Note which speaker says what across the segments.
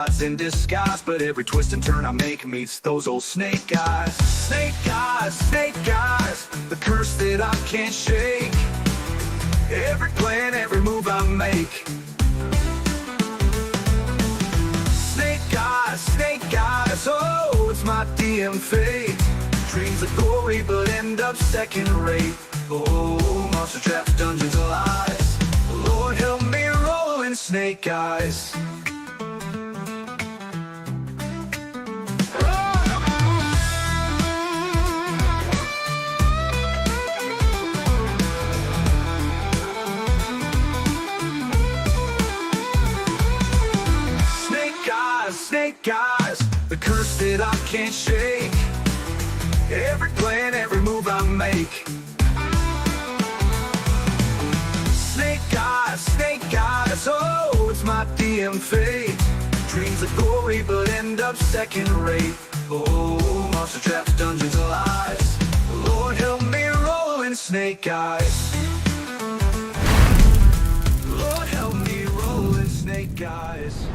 Speaker 1: God's in disguise, but every twist and turn I make meets those old snake eyes. Snake eyes, snake eyes, the curse that I can't shake. Every plan, every move I make. Snake eyes, oh, it's my DM fate. Dreams of glory, but end up second rate. Oh, monster traps, dungeons, and lies. Lord help me roll in snake eyes. Snake eyes, the curse that I can't shake. Every plan, every move I make. Snake eyes, oh, it's my DM fate. Dreams of glory, but end up second rate. Oh, monster traps, dungeons, and lies. Lord help me roll in snake eyes. Lord help me roll in snake eyes.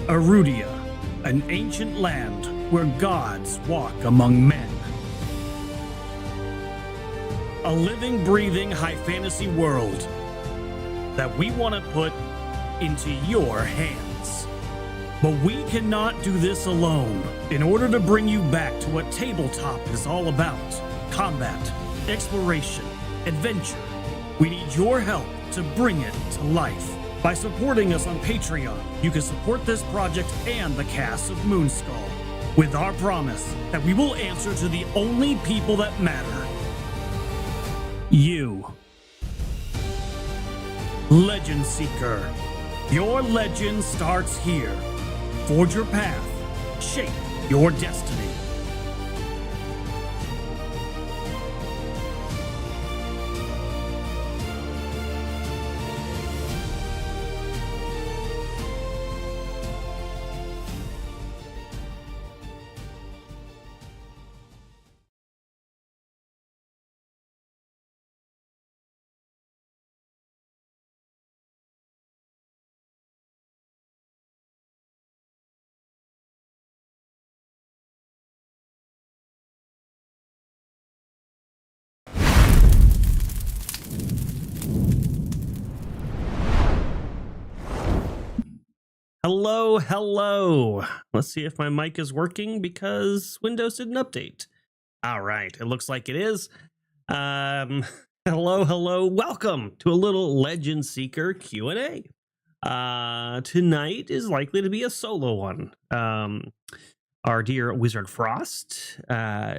Speaker 2: Erudia, an ancient land where gods walk among men. A living, breathing high fantasy world that we want to put into your hands. But we cannot do this alone. In order to bring you back to what tabletop is all about, combat, exploration, adventure, we need your help to bring it to life. By supporting us on Patreon, you can support this project and the cast of Moonskull, with our promise that we will answer to the only people that matter. You. Legend Seeker. Your legend starts here. Forge your path. Shape your destiny. Hello. Let's see if my mic is working because Windows didn't update. All right, it looks like it is. Hello. Welcome to a little Legend Seeker Q&A. Tonight is likely to be a solo one. Our dear Wizard Froste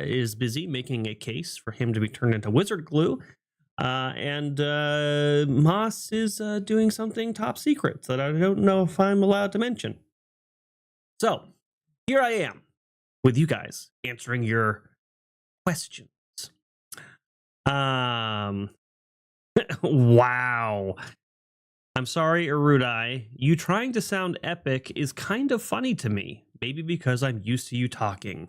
Speaker 2: is busy making a case for him to be turned into wizard glue. And Moss is doing something top secret that I don't know if I'm allowed to mention. So here I am with you guys answering your questions. Wow. I'm sorry, Erudi. You trying to sound epic is kind of funny to me. Maybe because I'm used to you talking.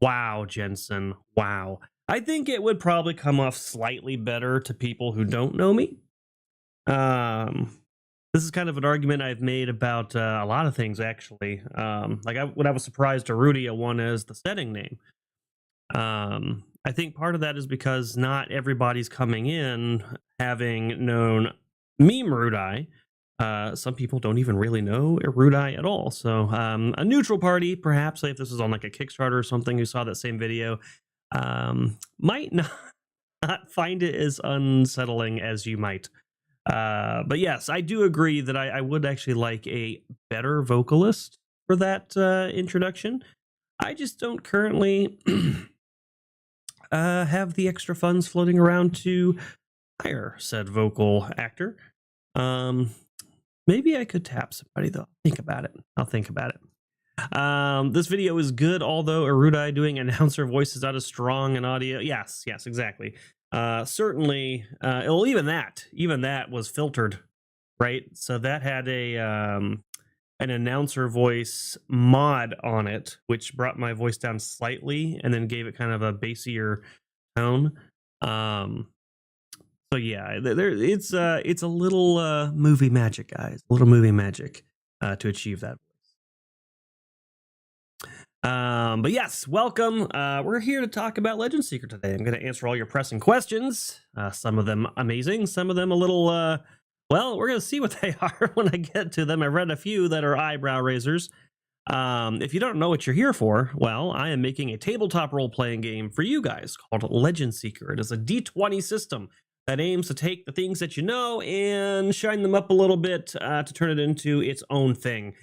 Speaker 2: Wow, Jensen. Wow. I think it would probably come off slightly better to people who don't know me. This is kind of an argument I've made about a lot of things, actually. When I was surprised Erudia won as the setting name. I think part of that is because not everybody's coming in having known me, Erudi. Some people don't even really know Erudi at all. So a neutral party, perhaps, if this was on like a Kickstarter or something, who saw that same video, might not find it as unsettling as you might. But yes, I do agree that I would actually like a better vocalist for that introduction. I just don't currently have the extra funds floating around to hire said vocal actor. Maybe I could tap somebody, though. I'll think about it. This video is good, although Erudi doing announcer voice is not as strong in audio. Yes, exactly. Certainly, well, even that was filtered, right? So that had an announcer voice mod on it, which brought my voice down slightly and then gave it kind of a bassier tone. So yeah, it's a little movie magic, guys. A little movie magic to achieve that. But yes, welcome. We're here to talk about Legend Seeker today. I'm going to answer all your pressing questions. Some of them amazing, some of them a little, well, we're going to see what they are when I get to them. I've read a few that are eyebrow raisers. If you don't know what you're here for, well, I am making a tabletop role-playing game for you guys called Legend Seeker. It is a D20 system that aims to take the things that you know and shine them up a little bit to turn it into its own thing.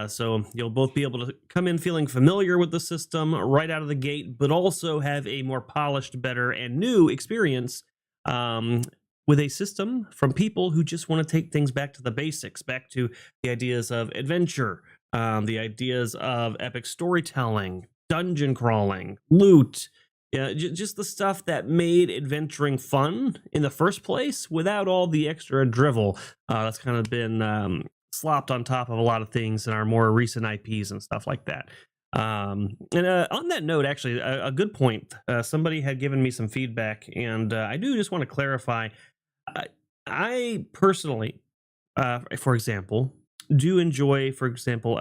Speaker 2: So you'll both be able to come in feeling familiar with the system right out of the gate, but also have a more polished, better, and new experience with a system from people who just want to take things back to the basics, back to the ideas of adventure, the ideas of epic storytelling, dungeon crawling, loot, just the stuff that made adventuring fun in the first place without all the extra drivel that's kind of been slopped on top of a lot of things in our more recent IPs and stuff like that. And on that note, actually, a good point. Somebody had given me some feedback, and I do just want to clarify. I personally, for example, do enjoy, for example,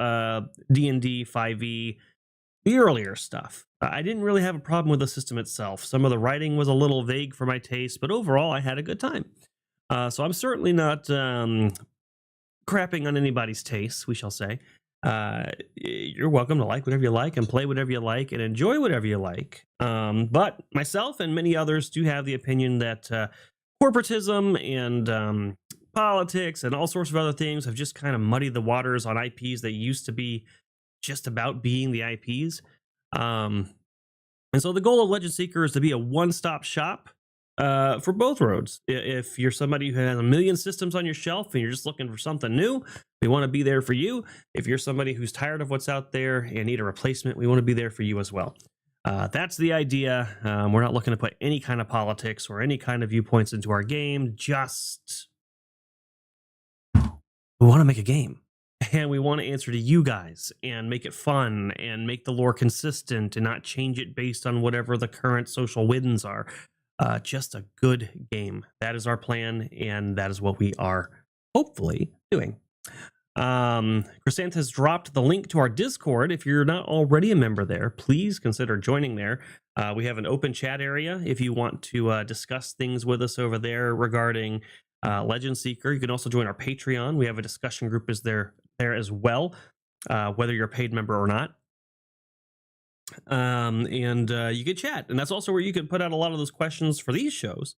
Speaker 2: D&D 5e, the earlier stuff. I didn't really have a problem with the system itself. Some of the writing was a little vague for my taste, but overall I had a good time. So I'm certainly not crapping on anybody's taste, we shall say. You're welcome to like whatever you like and play whatever you like and enjoy whatever you like. But myself and many others do have the opinion that corporatism and politics and all sorts of other things have just kind of muddied the waters on IPs that used to be just about being the IPs. And so the goal of Legend Seeker is to be a one-stop shop for both roads. If you're somebody who has a million systems on your shelf and you're just looking for something new, we want to be there for you. If you're somebody who's tired of what's out there and need a replacement, we want to be there for you as well. That's the idea. We're not looking to put any kind of politics or any kind of viewpoints into our game. Just we want to make a game. And we want to answer to you guys and make it fun and make the lore consistent and not change it based on whatever the current social winds are. Just a good game. That is our plan, and that is what we are hopefully doing. Chrysanthe has dropped the link to our Discord. If you're not already a member there, please consider joining there. We have an open chat area if you want to discuss things with us over there regarding Legend Seeker. You can also join our Patreon. We have a discussion group there as well, whether you're a paid member or not. You can chat, and that's also where you can put out a lot of those questions for these shows,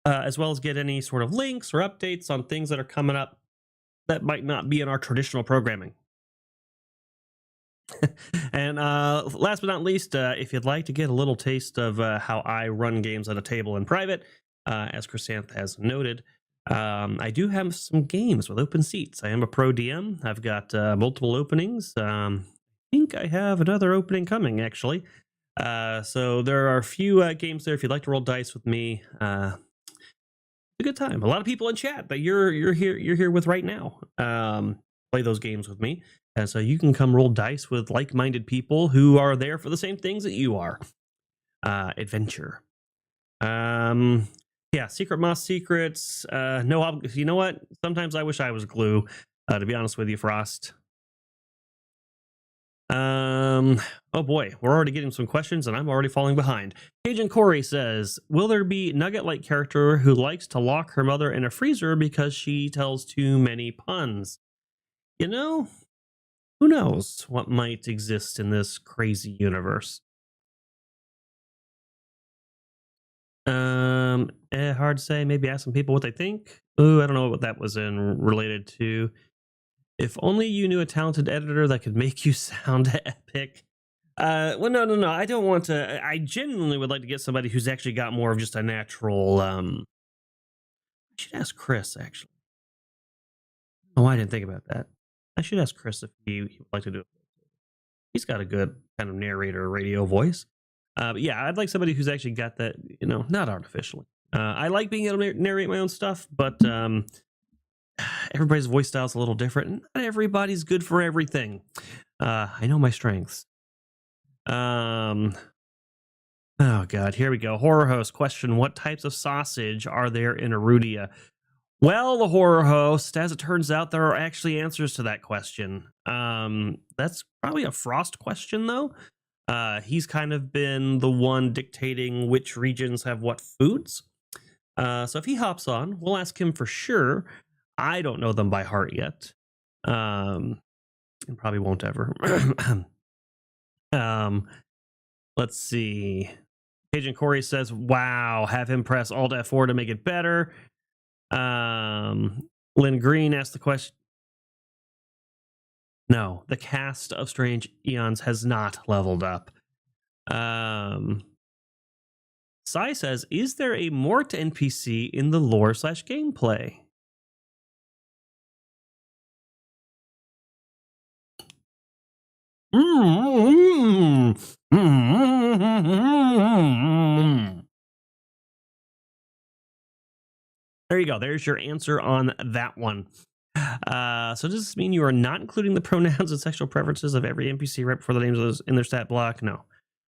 Speaker 2: as well as get any sort of links or updates on things that are coming up that might not be in our traditional programming. And last but not least, if you'd like to get a little taste of how I run games at a table in private, as Chrysanthe has noted, I do have some games with open seats. I am a pro DM. I've got multiple openings. I think I have another opening coming, actually. So there are a few games there. If you'd like to roll dice with me, a good time. A lot of people in chat that you're here with right now play those games with me, and so you can come roll dice with like-minded people who are there for the same things that you are. Adventure. Yeah, Secret Moss secrets. No, you know what? Sometimes I wish I was glue. To be honest with you, Frost. Oh boy, we're already getting some questions and I'm already falling behind. Agent Corey says, will there be Nugget-like character who likes to lock her mother in a freezer because she tells too many puns? You know, who knows what might exist in this crazy universe? Hard to say. Maybe ask some people what they think. Ooh, I don't know what that was related to. If only you knew a talented editor that could make you sound epic. Well, no. I don't want to. I genuinely would like to get somebody who's actually got more of just a natural. I should ask Chris, actually. Oh, I didn't think about that. I should ask Chris if he would like to do it. He's got a good kind of narrator radio voice. But yeah, I'd like somebody who's actually got that, not artificially. I like being able to narrate my own stuff, but everybody's voice style is a little different. Not everybody's good for everything. I know my strengths. Oh God, here we go. Horror host question: what types of sausage are there in Erudia? Well, the horror host, as it turns out, there are actually answers to that question. That's probably a Frost question, though. He's kind of been the one dictating which regions have what foods. So if he hops on, we'll ask him for sure. I don't know them by heart yet. And probably won't ever. Let's see. Agent Corey says, wow, have him press Alt F4 to make it better. Lynn Green asked the question. No, the cast of Strange Eons has not leveled up. Sai says, is there a Mort NPC in the lore/gameplay? There you go. There's your answer on that one. So does this mean you are not including the pronouns and sexual preferences of every NPC right before the names in their stat block? No.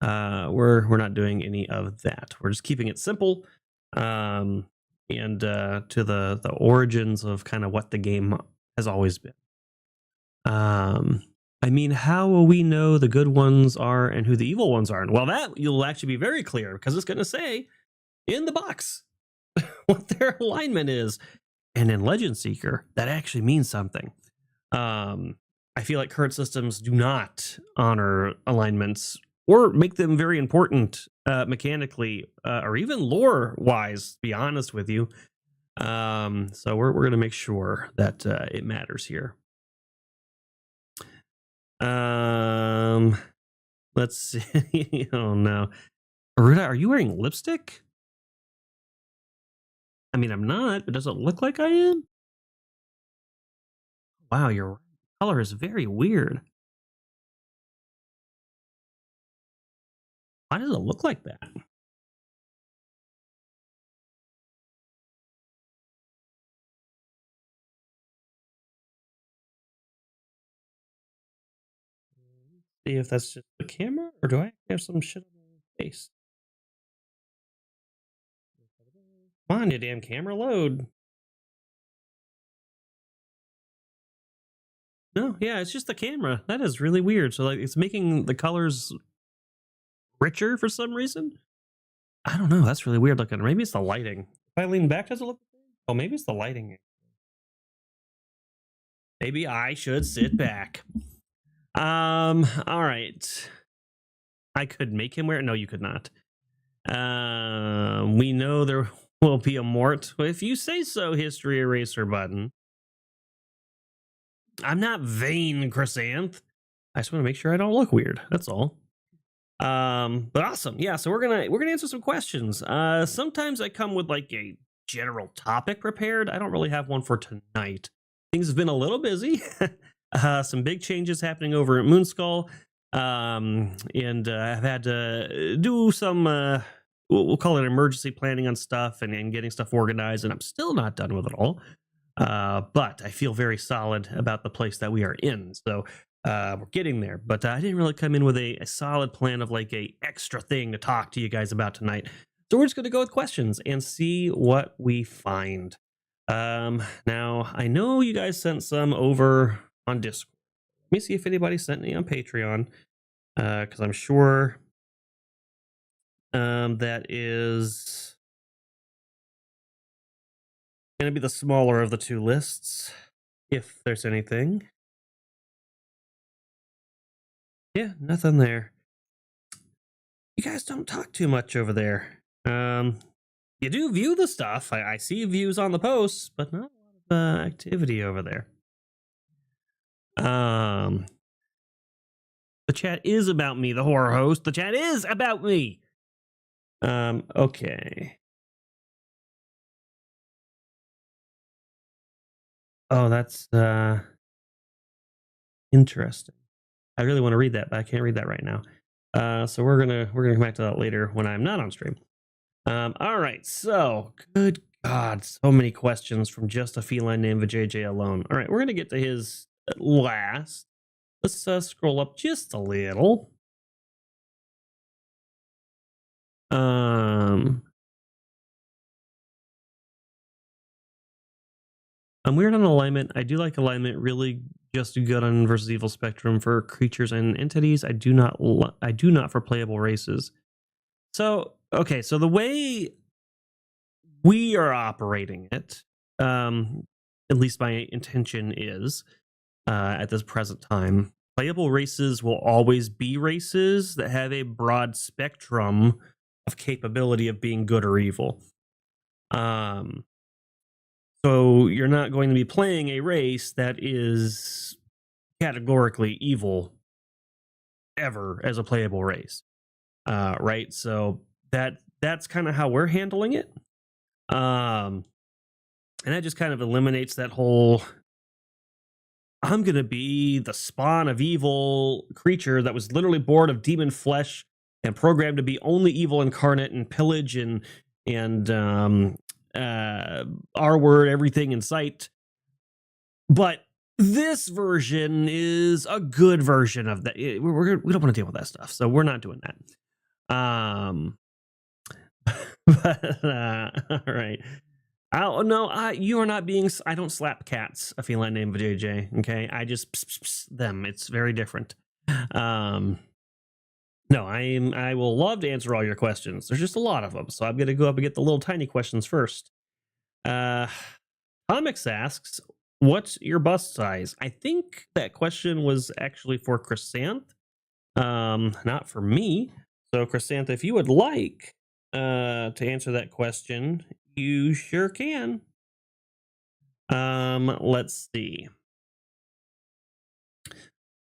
Speaker 2: We're not doing any of that. We're just keeping it simple, and to the origins of kind of what the game has always been. I mean, how will we know the good ones are and who the evil ones are? Well, that you'll actually be very clear because it's going to say in the box what their alignment is. And in Legend Seeker, that actually means something. I feel like current systems do not honor alignments or make them very important mechanically or even lore wise, to be honest with you. So we're going to make sure that it matters here. Let's see. Oh no. Erudia, are you wearing lipstick? I mean, I'm not, but does it look like I am? Wow, your color is very weird. Why does it look like that? See if that's just the camera, or do I have some shit on my face? Come on, you damn camera, load. No, yeah, it's just the camera. That is really weird. So like, it's making the colors richer for some reason. I don't know. That's really weird looking. Maybe it's the lighting. If I lean back, does it look the same? Oh, maybe it's the lighting. Maybe I should sit back. All right. I could make him wear it. No, you could not. We know there will be a mort. If you say so, history eraser button. I'm not vain, Chrysanth. I just want to make sure I don't look weird. That's all. But awesome. Yeah, so we're gonna answer some questions. Sometimes I come with like a general topic prepared. I don't really have one for tonight. Things have been a little busy. Some big changes happening over at Moonskull. And I've had to do some we'll call it emergency planning on stuff and getting stuff organized, and I'm still not done with it all. But I feel very solid about the place that we are in. So we're getting there. But I didn't really come in with a solid plan of like a extra thing to talk to you guys about tonight. So we're just going to go with questions and see what we find. Now, I know you guys sent some over on Discord. Let me see if anybody sent any on Patreon, because I'm sure that is going to be the smaller of the two lists, if there's anything. Yeah, nothing there. You guys don't talk too much over there. You do view the stuff. I see views on the posts, but not a lot of activity over there. The chat is about me, the horror host. The chat is about me. Okay. Oh, that's interesting. I really want to read that, but I can't read that right now. So we're gonna come back to that later when I'm not on stream. All right. So good God, so many questions from just a feline named JJ alone. All right, we're gonna get to his last. Let's scroll up just a little. I'm weird on alignment. I do like alignment. Really, just good on versus evil spectrum for creatures and entities. I do not for playable races. So okay, so the way we are operating it, at least my intention is, at this present time, playable races will always be races that have a broad spectrum of capability of being good or evil. So you're not going to be playing a race that is categorically evil ever as a playable race, right? So that's kind of how we're handling it, and that just kind of eliminates that whole I'm gonna be the spawn of evil creature that was literally born of demon flesh and programmed to be only evil incarnate and pillage and R word everything in sight. But this version is a good version of that. We don't want to deal with that stuff, so we're not doing that. But all right. Oh no, you are not being. I don't slap cats. A feline named JJ. Okay, I just them. It's very different. No, I will love to answer all your questions. There's just a lot of them, so I'm gonna go up and get the little tiny questions first. Comics asks, "What's your bust size?" I think that question was actually for Chrysanth, not for me. So, Chrysanth, if you would like to answer that question, you sure can. Let's see.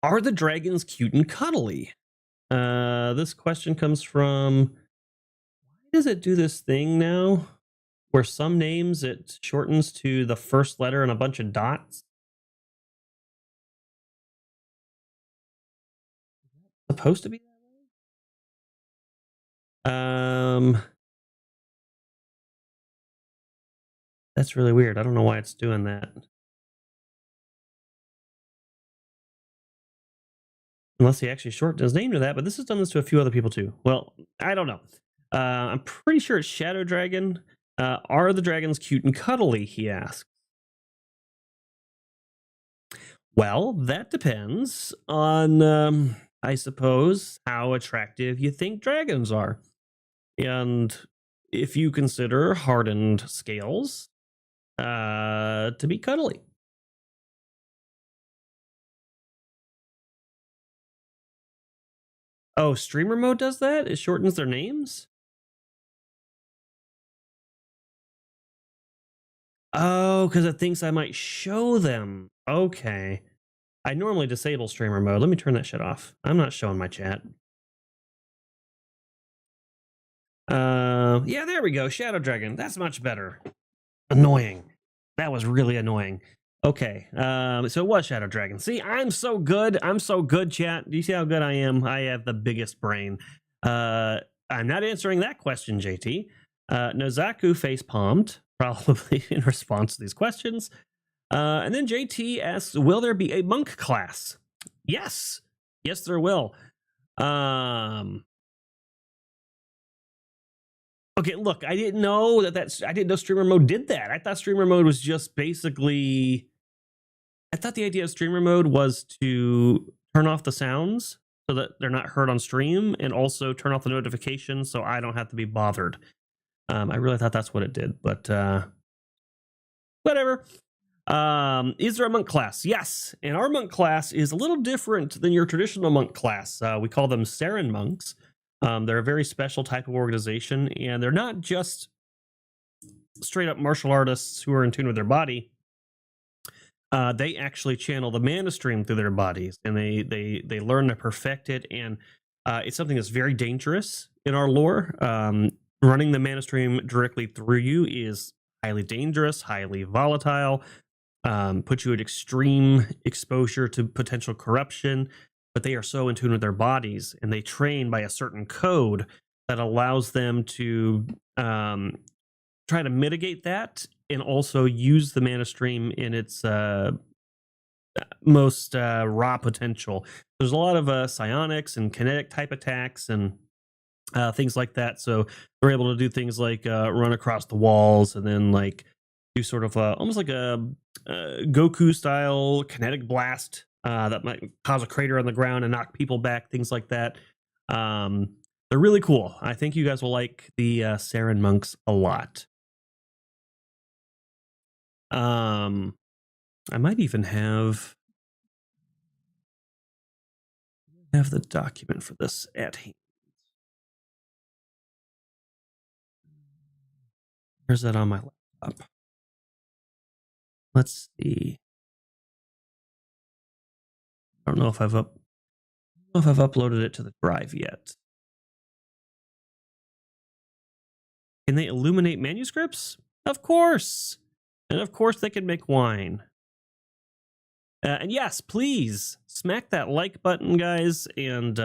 Speaker 2: Are the dragons cute and cuddly? This question comes from. Why does it do this thing now? Where some names it shortens to the first letter and a bunch of dots. Supposed to be that way? That's really weird. I don't know why it's doing that. Unless he actually shortened his name to that, but this has done this to a few other people too. Well, I don't know. I'm pretty sure it's Shadow Dragon. Are the dragons cute and cuddly? He asks. Well, that depends on, I suppose, how attractive you think dragons are. And if you consider hardened scales to be cuddly. Oh, streamer mode does that? It shortens their names? Oh, because it thinks I might show them. Okay. I normally disable streamer mode. Let me turn that shit off. I'm not showing my chat. Yeah, there we go. Shadow Dragon. That's much better. Annoying. That was really annoying. Okay. So it was Shadow Dragon. See, I'm so good. I'm so good, chat. Do you see how good I am? I have the biggest brain. I'm not answering that question, JT. Nozaku face palmed, probably in response to these questions. And then JT asks, will there be a monk class? Yes. Yes, there will. Okay, look, I didn't know I didn't know streamer mode did that. I thought streamer mode was just basically, I thought the idea of streamer mode was to turn off the sounds so that they're not heard on stream, and also turn off the notifications so I don't have to be bothered. I really thought that's what it did, but whatever. Is there a monk class? Yes, and our monk class is a little different than your traditional monk class. We call them Saren monks. They're a very special type of organization, and they're not just straight up martial artists who are in tune with their body. They actually channel the mana stream through their bodies, and they learn to perfect it. And it's something that's very dangerous in our lore. Running the mana stream directly through you is highly dangerous, highly volatile, puts you at extreme exposure to potential corruption. But they are so in tune with their bodies, and they train by a certain code that allows them to try to mitigate that, and also use the mana stream in its most raw potential. There's a lot of psionics and kinetic type attacks and things like that. So they're able to do things like run across the walls, and then like do sort of almost like a Goku style kinetic blast that might cause a crater on the ground and knock people back, things like that. They're really cool. I think you guys will like the Saren monks a lot. I might even have the document for this at hand. Where's that on my laptop? Let's see. I don't know if I've uploaded it to the drive yet. Can they illuminate manuscripts? Of course. And of course they can make wine. And yes, please smack that like button, guys, and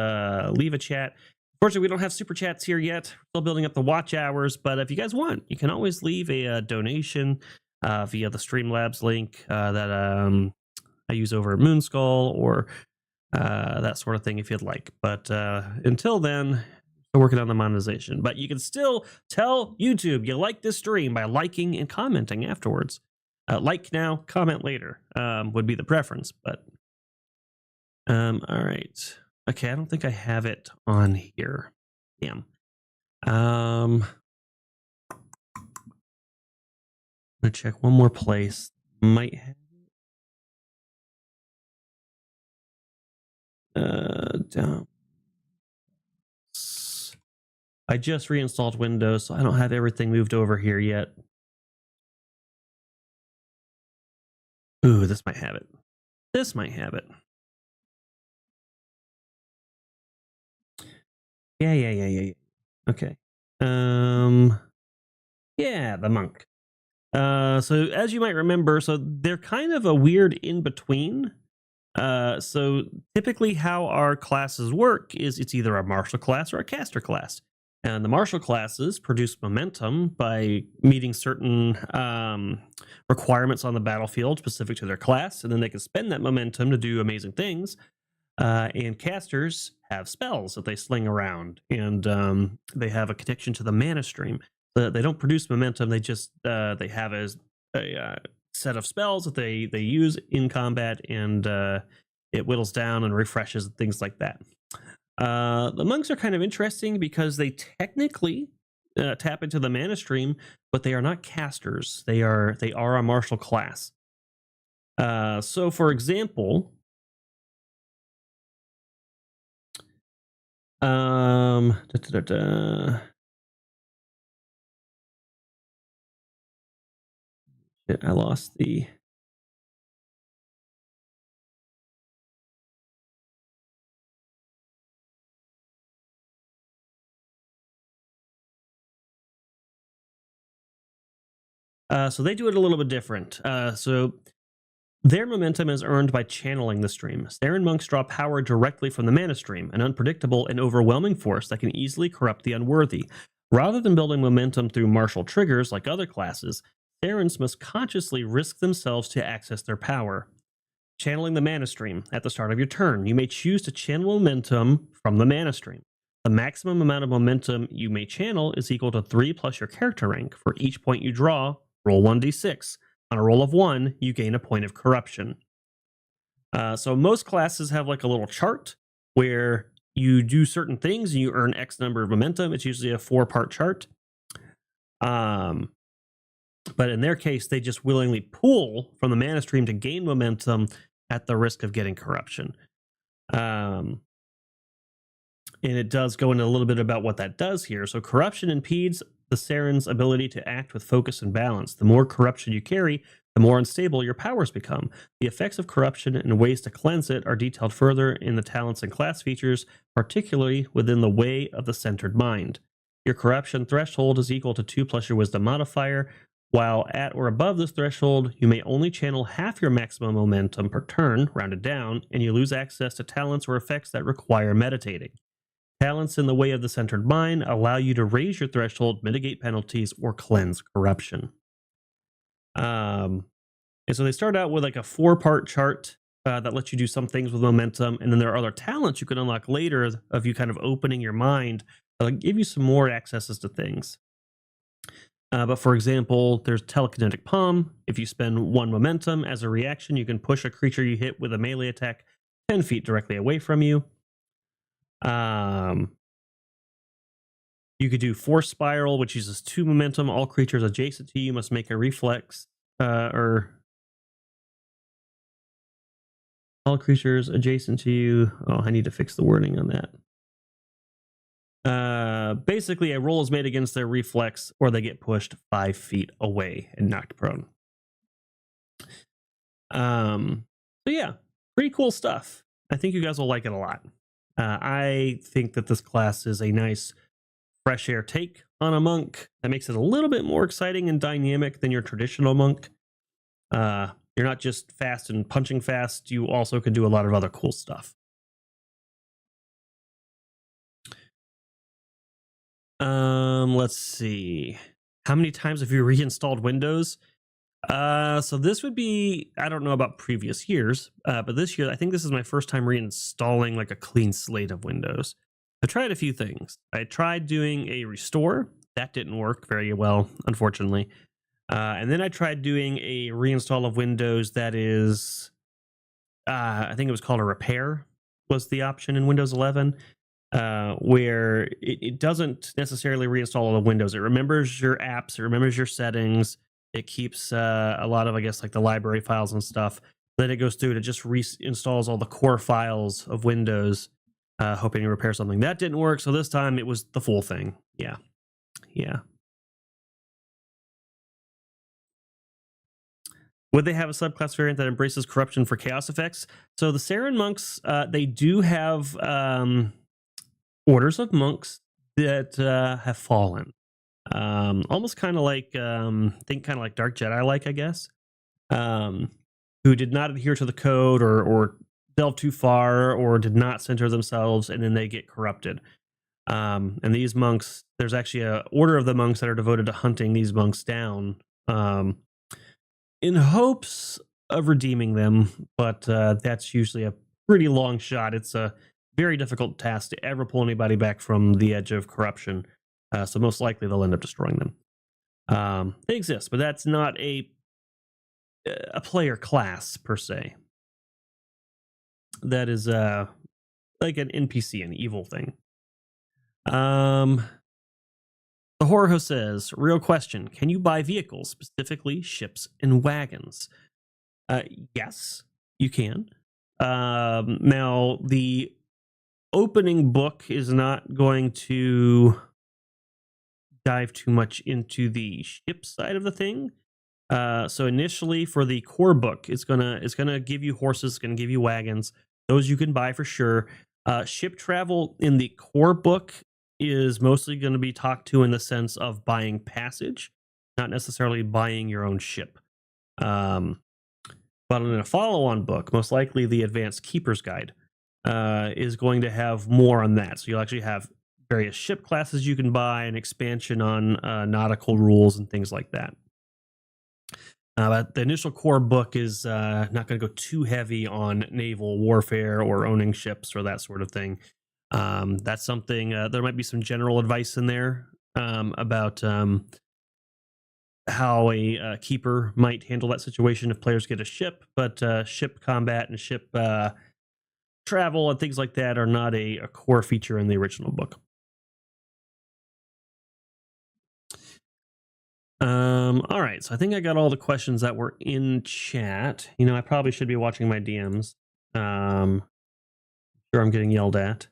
Speaker 2: leave a chat. Unfortunately, we don't have super chats here yet. We're still building up the watch hours, but if you guys want, you can always leave a donation via the Streamlabs link that I use over at Moonskull, or that sort of thing if you'd like. But until then, Still working on the monetization, but you can still tell YouTube you like this stream by liking and commenting afterwards. Like now, comment later would be the preference, but all right. Okay, I don't think I have it on here. Damn. I'm gonna check one more place. Might have it. Down. I just reinstalled Windows, so I don't have everything moved over here yet. Ooh, this might have it. This might have it. Yeah. Okay. Yeah, the monk. So as you might remember, so they're kind of a weird in between. So typically how our classes work is it's either a martial class or a caster class. And the martial classes produce momentum by meeting certain requirements on the battlefield specific to their class, and then they can spend that momentum to do amazing things. And casters have spells that they sling around, and they have a connection to the mana stream. They don't produce momentum; they just they have a set of spells that they use in combat, and it whittles down and refreshes and things like that. The monks are kind of interesting because they technically tap into the mana stream, but they are not casters. They are a martial class. So, for example, shit, I lost the. So they do it a little bit different. So their momentum is earned by channeling the stream. Saren monks draw power directly from the mana stream, an unpredictable and overwhelming force that can easily corrupt the unworthy. Rather than building momentum through martial triggers like other classes, Sarens must consciously risk themselves to access their power. Channeling the mana stream. At the start of your turn, you may choose to channel momentum from the mana stream. The maximum amount of momentum you may channel is equal to 3 plus your character rank. For each point you draw, roll 1d6. On a roll of 1, you gain a point of corruption. So most classes have like a little chart where you do certain things and you earn X number of momentum. It's usually a 4-part chart. But in their case, they just willingly pull from the mana stream to gain momentum at the risk of getting corruption. And it does go into a little bit about what that does here. So corruption impedes the Saren's ability to act with focus and balance. The more corruption you carry, the more unstable your powers become. The effects of corruption and ways to cleanse it are detailed further in the talents and class features, particularly within the Way of the Centered Mind. Your corruption threshold is equal to 2 plus your wisdom modifier. While at or above this threshold, you may only channel half your maximum momentum per turn, rounded down, and you lose access to talents or effects that require meditating. Talents in the Way of the Centered Mind allow you to raise your threshold, mitigate penalties, or cleanse corruption. And so they start out with like a 4-part chart that lets you do some things with momentum, and then there are other talents you can unlock later of you kind of opening your mind that'll give you some more accesses to things. But for example, there's Telekinetic Palm. If you spend 1 momentum as a reaction, you can push a creature you hit with a melee attack 10 feet directly away from you. You could do Force Spiral, which uses 2 momentum. All creatures adjacent to you must make a reflex, or all creatures adjacent to you. Oh, I need to fix the wording on that. Basically, a roll is made against their reflex, or they get pushed 5 feet away and knocked prone. So yeah, pretty cool stuff. I think you guys will like it a lot. I think that this class is a nice fresh air take on a monk that makes it a little bit more exciting and dynamic than your traditional monk. You're not just fast and punching fast, you also can do a lot of other cool stuff. Let's see. How many times have you reinstalled Windows? So this would be, I don't know about previous years, but this year, I think this is my first time reinstalling like a clean slate of Windows. I tried a few things. I tried doing a restore. That didn't work very well, unfortunately. And then I tried doing a reinstall of Windows that is, I think it was called a repair, was the option in Windows 11, where it doesn't necessarily reinstall all the Windows. It remembers your apps, it remembers your settings, it keeps a lot of, I guess, like the library files and stuff. Then it goes through and it just reinstalls all the core files of Windows, hoping to repair something. That didn't work, so this time it was the full thing. Yeah. Would they have a subclass variant that embraces corruption for chaos effects? So the Saren monks, they do have orders of monks that have fallen. Almost kind of like, think kind of like Dark Jedi, like, I guess, who did not adhere to the code or delve too far or did not center themselves, and then they get corrupted. And these monks, there's actually a order of the monks that are devoted to hunting these monks down, in hopes of redeeming them, but that's usually a pretty long shot. It's a very difficult task to ever pull anybody back from the edge of corruption, so most likely they'll end up destroying them. They exist, but that's not a player class per se. That is like an NPC, an evil thing. The Horror Host says, real question, can you buy vehicles, specifically ships and wagons? Yes, you can. Now, the opening book is not going to dive too much into the ship side of the thing. So initially for the core book, it's gonna give you horses, it's gonna give you wagons. Those you can buy for sure. Ship travel in the core book is mostly going to be talked to in the sense of buying passage, not necessarily buying your own ship. But in a follow-on book, most likely the Advanced Keeper's Guide is going to have more on that. So you'll actually have various ship classes you can buy, an expansion on nautical rules and things like that. But the initial core book is not going to go too heavy on naval warfare or owning ships or that sort of thing. That's something, there might be some general advice in there about how a keeper might handle that situation if players get a ship, but ship combat and ship travel and things like that are not a core feature in the original book. All right, so I think I got all the questions that were in chat. You know, I probably should be watching my DMs. Sure, I'm getting yelled at.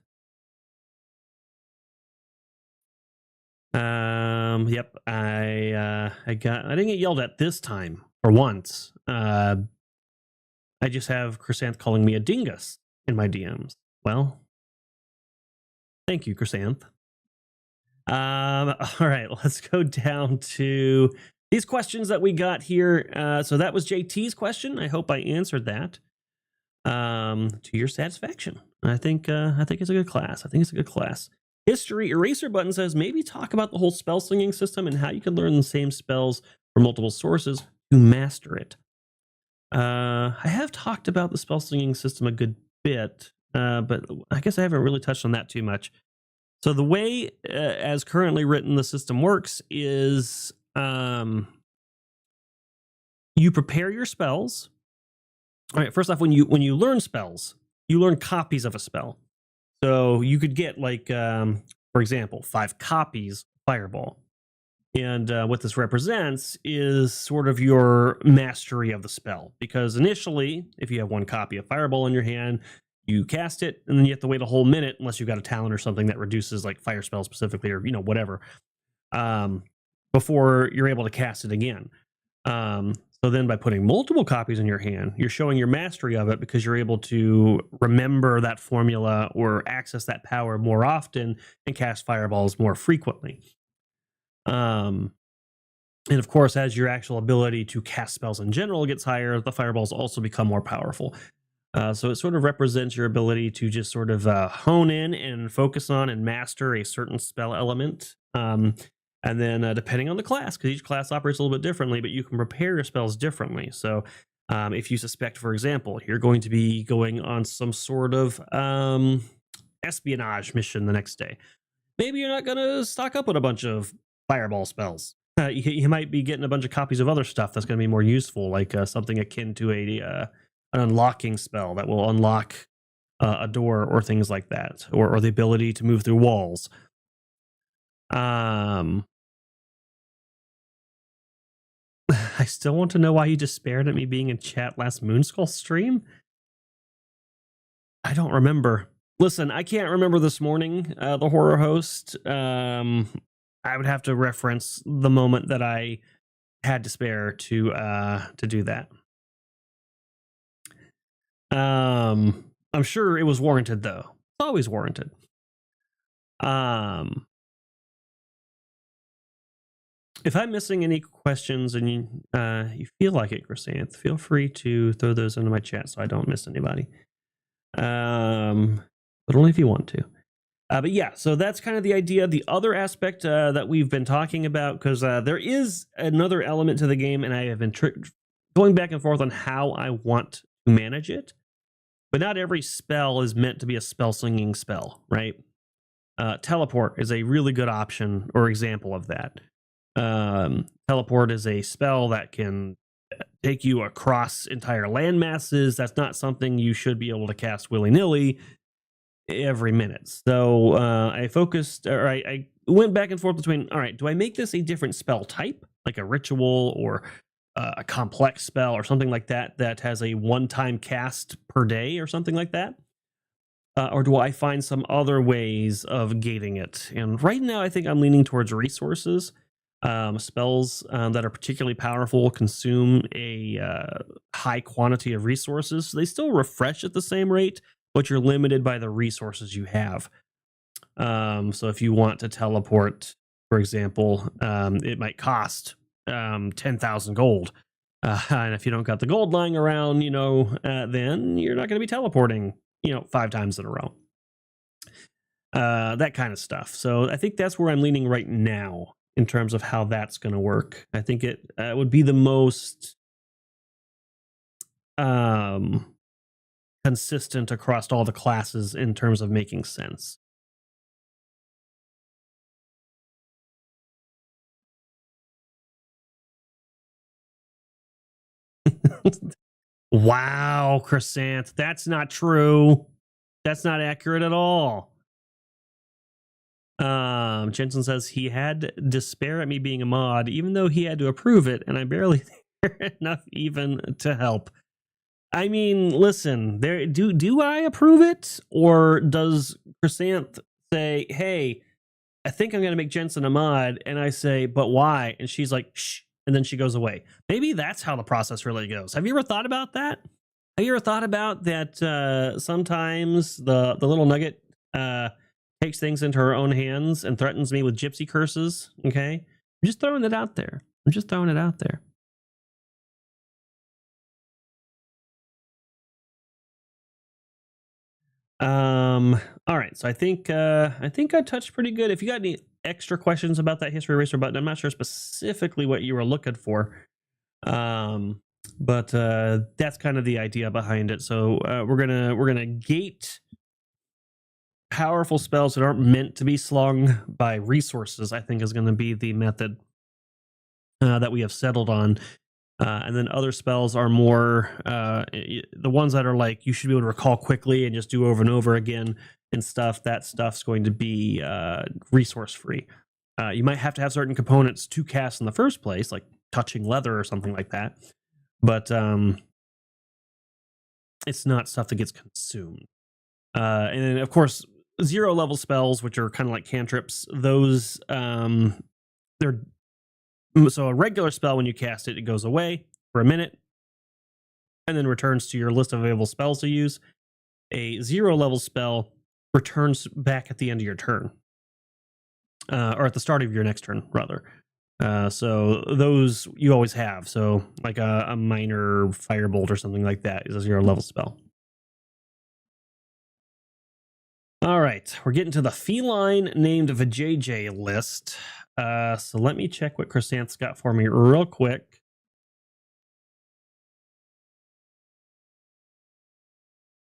Speaker 2: Yep, I didn't get yelled at this time for once. I just have Chrysanth calling me a dingus in my DMs. Well, thank you, Chrysanth. All right, let's go down to these questions that we got here. So that was JT's question. I hope I answered that to your satisfaction. I think it's a good class. I think it's a good class. History Eraser Button says, maybe talk about the whole spell slinging system and how you can learn the same spells from multiple sources to master it. I have talked about the spell slinging system a good bit, but I guess I haven't really touched on that too much. So the way, as currently written, the system works is you prepare your spells. All right, first off, when you learn spells, you learn copies of a spell. So you could get, like, for example, 5 copies of Fireball. And what this represents is sort of your mastery of the spell. Because initially, if you have 1 copy of Fireball in your hand, you cast it, and then you have to wait a whole minute, unless you've got a talent or something that reduces, like, fire spells specifically, or, you know, whatever, before you're able to cast it again. So then by putting multiple copies in your hand, you're showing your mastery of it because you're able to remember that formula or access that power more often and cast fireballs more frequently. And of course, as your actual ability to cast spells in general gets higher, the fireballs also become more powerful. So it sort of represents your ability to just sort of hone in and focus on and master a certain spell element. And then depending on the class, because each class operates a little bit differently, but you can prepare your spells differently. So if you suspect, for example, you're going to be going on some sort of espionage mission the next day. Maybe you're not going to stock up on a bunch of fireball spells. You might be getting a bunch of copies of other stuff that's going to be more useful, like something akin to an unlocking spell that will unlock a door or things like that, or the ability to move through walls. I still want to know why you despaired at me being in chat last Moonskull stream. I don't remember. Listen, I can't remember this morning, the horror host. I would have to reference the moment that I had to spare to do that. I'm sure it was warranted, though. It's always warranted. If I'm missing any questions and you feel like it, Chrysanth, feel free to throw those into my chat so I don't miss anybody. But only if you want to. But yeah, so that's kind of the idea. The other aspect that we've been talking about, because there is another element to the game, and I have been going back and forth on how I want to manage it. But not every spell is meant to be a spell slinging spell, right? Teleport is a really good option or example of that. Teleport is a spell that can take you across entire land masses. That's not something you should be able to cast willy-nilly every minute. So I went back and forth between, all right, do I make this a different spell type, like a ritual or a complex spell or something like that that has a one-time cast per day or something like that? Or do I find some other ways of gating it? And right now I think I'm leaning towards resources. Spells that are particularly powerful consume a high quantity of resources. So they still refresh at the same rate, but you're limited by the resources you have. So if you want to teleport, for example, it might cost 10,000 gold. And if you don't got the gold lying around, then you're not going to be teleporting, 5 times in a row. That kind of stuff. So I think that's where I'm leaning right now in terms of how that's going to work. I think it would be the most consistent across all the classes in terms of making sense. Wow, Chrysanth, that's not true. That's not accurate at all. Jensen says he had despair at me being a mod, even though he had to approve it, and I barely there enough even to help. I mean, listen, do I approve it, or does Chrysanth say, "Hey, I think I'm going to make Jensen a mod," and I say, "But why?" And she's like, "Shh," and then she goes away. Maybe that's how the process really goes. Have you ever thought about that? Have you ever thought about that? Sometimes the little nugget takes things into her own hands and threatens me with gypsy curses. Okay, I'm just throwing it out there. All right, so I think I touched pretty good. If you got any extra questions about that history eraser button, I'm not sure specifically what you were looking for, but that's kind of the idea behind it. So we're gonna gate powerful spells that aren't meant to be slung by resources. I think is going to be the method that we have settled on. And then other spells are more the ones that are like you should be able to recall quickly and just do over and over again and stuff. That stuff's going to be resource free. You might have to have certain components to cast in the first place, like touching leather or something like that. But it's not stuff that gets consumed. And then, of course, 0 level spells, which are kind of like cantrips, those they're so a regular spell, when you cast it, it goes away for a minute and then returns to your list of available spells to use. A 0 level spell returns back at the end of your turn, or at the start of your next turn, rather. So those you always have. So like a minor firebolt or something like that is a 0 level spell. All right, we're getting to the feline named Vajayjay list. So let me check what Chrysanth's got for me real quick.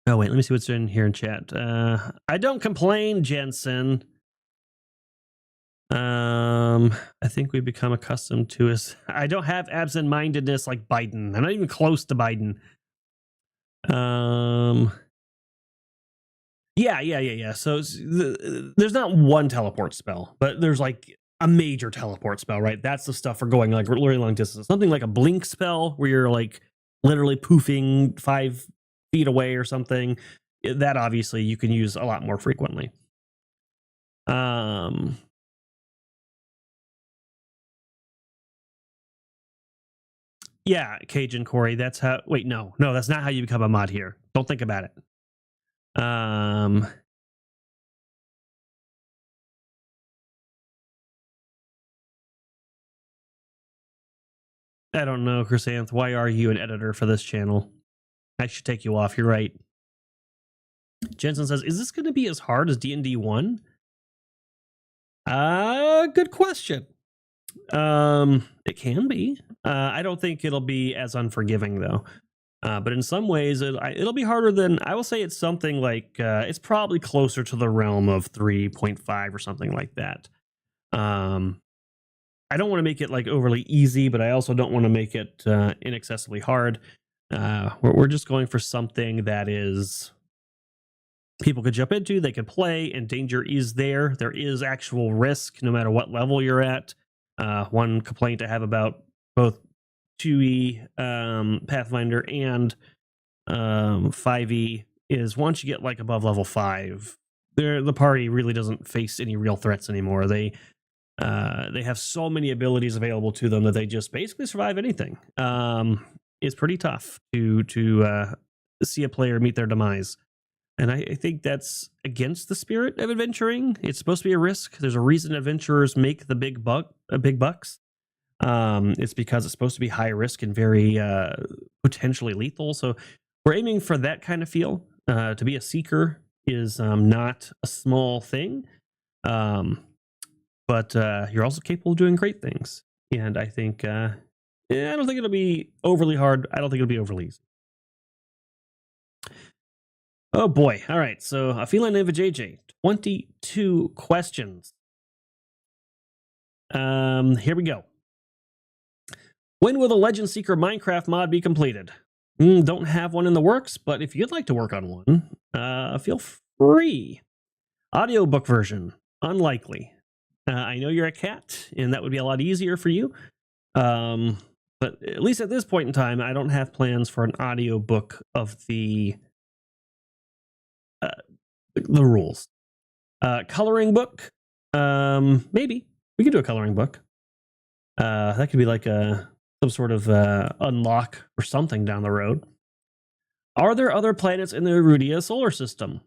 Speaker 2: Oh, wait, let me see what's in here in chat. I don't complain, Jensen. I think we become accustomed to us. I don't have absent-mindedness like Biden. I'm not even close to Biden. Yeah. So there's not one teleport spell, but there's like a major teleport spell, right? That's the stuff for going like really long distance. Something like a blink spell where you're like literally poofing 5 feet away or something. That obviously you can use a lot more frequently. Yeah, Cajun Corey. That's how. Wait, no, that's not how you become a mod here. Don't think about it. I don't know, Chrysanth. Why are you an editor for this channel? I should take you off. You're right. Jensen says, "Is this going to be as hard as D&D 1?" Good question. It can be. I don't think it'll be as unforgiving though. But in some ways, it'll be harder than, I will say it's something like, it's probably closer to the realm of 3.5 or something like that. I don't want to make it like overly easy, but I also don't want to make it inaccessibly hard. We're just going for something that is people could jump into, they could play, and danger is there. There is actual risk no matter what level you're at. One complaint I have about both 2E Pathfinder and 5E is once you get like above level 5, the party really doesn't face any real threats anymore. They have so many abilities available to them that they just basically survive anything. It's pretty tough to see a player meet their demise. And I think that's against the spirit of adventuring. It's supposed to be a risk. There's a reason adventurers make the big bucks. It's because it's supposed to be high risk and very potentially lethal. So we're aiming for that kind of feel. To be a seeker is not a small thing, but you're also capable of doing great things. And I think I don't think it'll be overly hard. I don't think it'll be overly easy. Oh boy. All right. So a feline name of JJ. 22 questions. Here we go. When will the Legend Seeker Minecraft mod be completed? Don't have one in the works, but if you'd like to work on one, feel free. Audiobook version, unlikely. I know you're a cat, and that would be a lot easier for you. But at least at this point in time, I don't have plans for an audiobook of the rules. Coloring book, maybe we could do a coloring book. That could be like some sort of unlock or something down the road. Are there other planets in the Erudia solar system?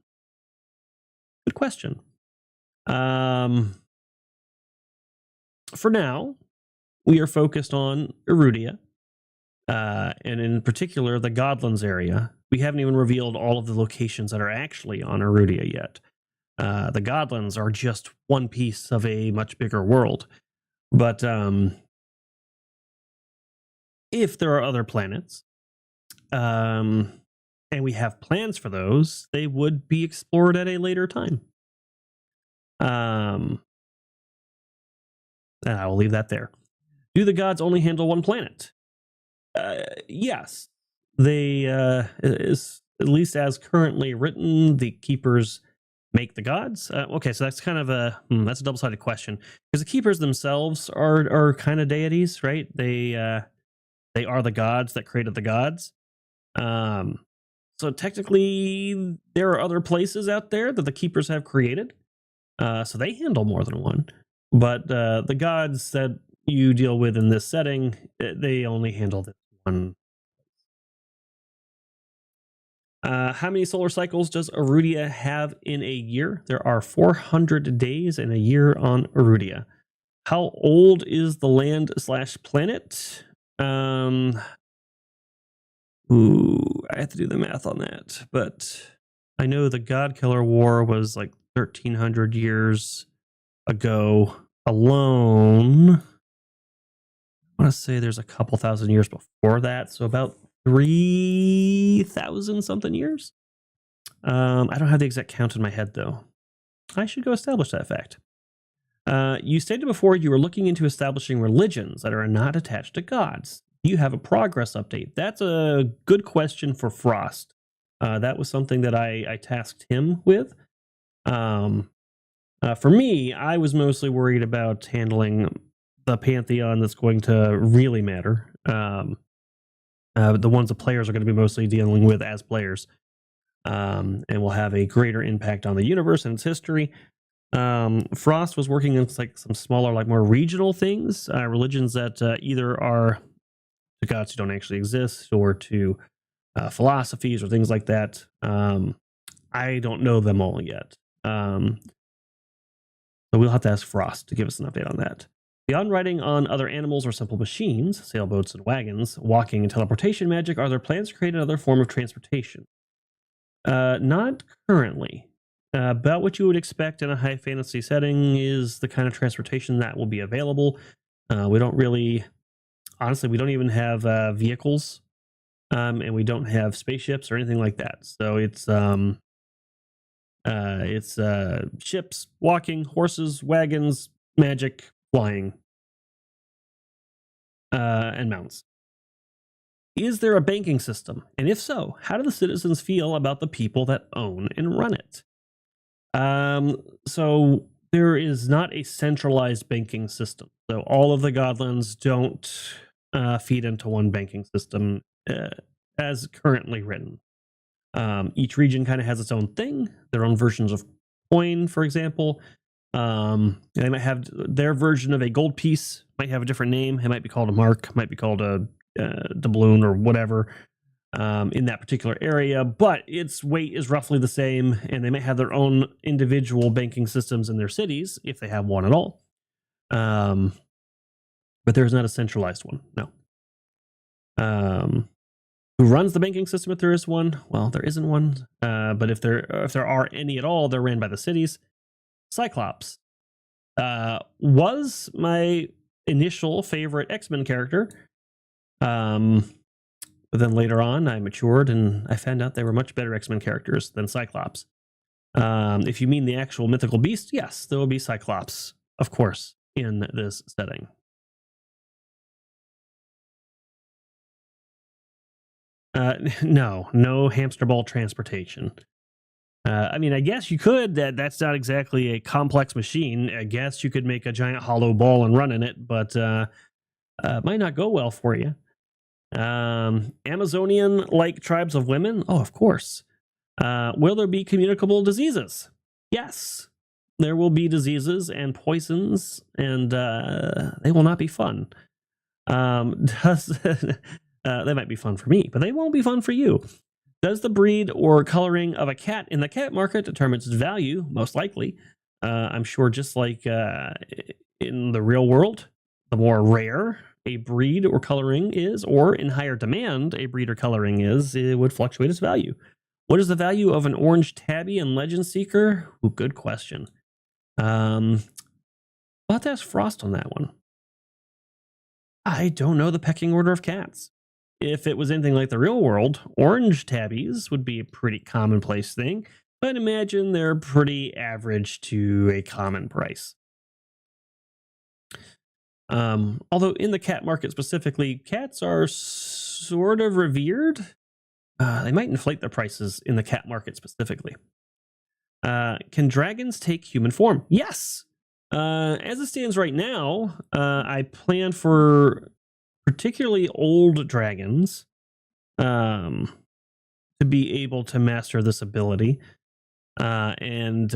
Speaker 2: Good question. For now, we are focused on Erudia, and in particular the Godlands area. We haven't even revealed all of the locations that are actually on Erudia yet. The Godlands are just one piece of a much bigger world. But if there are other planets, and we have plans for those, they would be explored at a later time. And I will leave that there. Do the gods only handle one planet? Yes. They, is at least as currently written, the keepers make the gods. Okay, so that's kind of that's a double-sided question, because the keepers themselves are kind of deities, right? They are the gods that created the gods. So technically, there are other places out there that the keepers have created. So they handle more than one. But the gods that you deal with in this setting, they only handle this one. How many solar cycles does Erudia have in a year? There are 400 days in a year on Erudia. How old is the land/planet? I have to do the math on that, but I know the God Killer War was like 1,300 years ago alone. I want to say there's a couple thousand years before that, so about 3,000 something years. I don't have the exact count in my head, though. I should go establish that fact. You stated before you were looking into establishing religions that are not attached to gods. Do you have a progress update? That's a good question for Froste. That was something that I tasked him with. For me, I was mostly worried about handling the pantheon that's going to really matter. The ones the players are going to be mostly dealing with as players, and will have a greater impact on the universe and its history. Frost was working on like some smaller, like more regional things, religions that either are to gods who don't actually exist, or to philosophies or things like that. I don't know them all yet. So we'll have to ask Frost to give us an update on that. Beyond riding on other animals or simple machines, sailboats and wagons, walking and teleportation magic, are there plans to create another form of transportation? Not currently. About what you would expect in a high fantasy setting is the kind of transportation that will be available. We don't really, honestly, we don't even have vehicles, and we don't have spaceships or anything like that. So it's ships, walking, horses, wagons, magic, flying, and mounts. Is there a banking system? And if so, how do the citizens feel about the people that own and run it? So there is not a centralized banking system. So all of the godlands don't feed into one banking system as currently written. Each region kind of has its own thing, their own versions of coin, for example. They might have their version of a gold piece, might have a different name. It might be called a mark, might be called a doubloon or whatever. In that particular area, but its weight is roughly the same, and they may have their own individual banking systems in their cities, if they have one at all. But there's not a centralized one, no. Who runs the banking system if there is one? Well, there isn't one, but if there are any at all, they're ran by the cities. Cyclops was my initial favorite X-Men character. But then later on, I matured and I found out they were much better X-Men characters than Cyclops. If you mean the actual mythical beast, yes, there will be Cyclops, of course, in this setting. No hamster ball transportation. I mean, I guess you could. That's not exactly a complex machine. I guess you could make a giant hollow ball and run in it, but it might not go well for you. Amazonian-like tribes of women? Oh, of course. Will there be communicable diseases? Yes. There will be diseases and poisons, and they will not be fun. They might be fun for me, but they won't be fun for you. Does the breed or coloring of a cat in the cat market determines its value? Most likely. I'm sure just like in the real world, the more rare a breed or coloring is, or in higher demand a breed or coloring is, it would fluctuate its value. What is the value of an orange tabby in Legend Seeker? Ooh, good question. I'll have to ask Frost on that one. I don't know the pecking order of cats. If it was anything like the real world, orange tabbies would be a pretty commonplace thing, but imagine they're pretty average to a common price. Although in the cat market specifically, cats are sort of revered. They might inflate their prices in the cat market specifically. Can dragons take human form? Yes. As it stands right now, I plan for particularly old dragons to be able to master this ability. And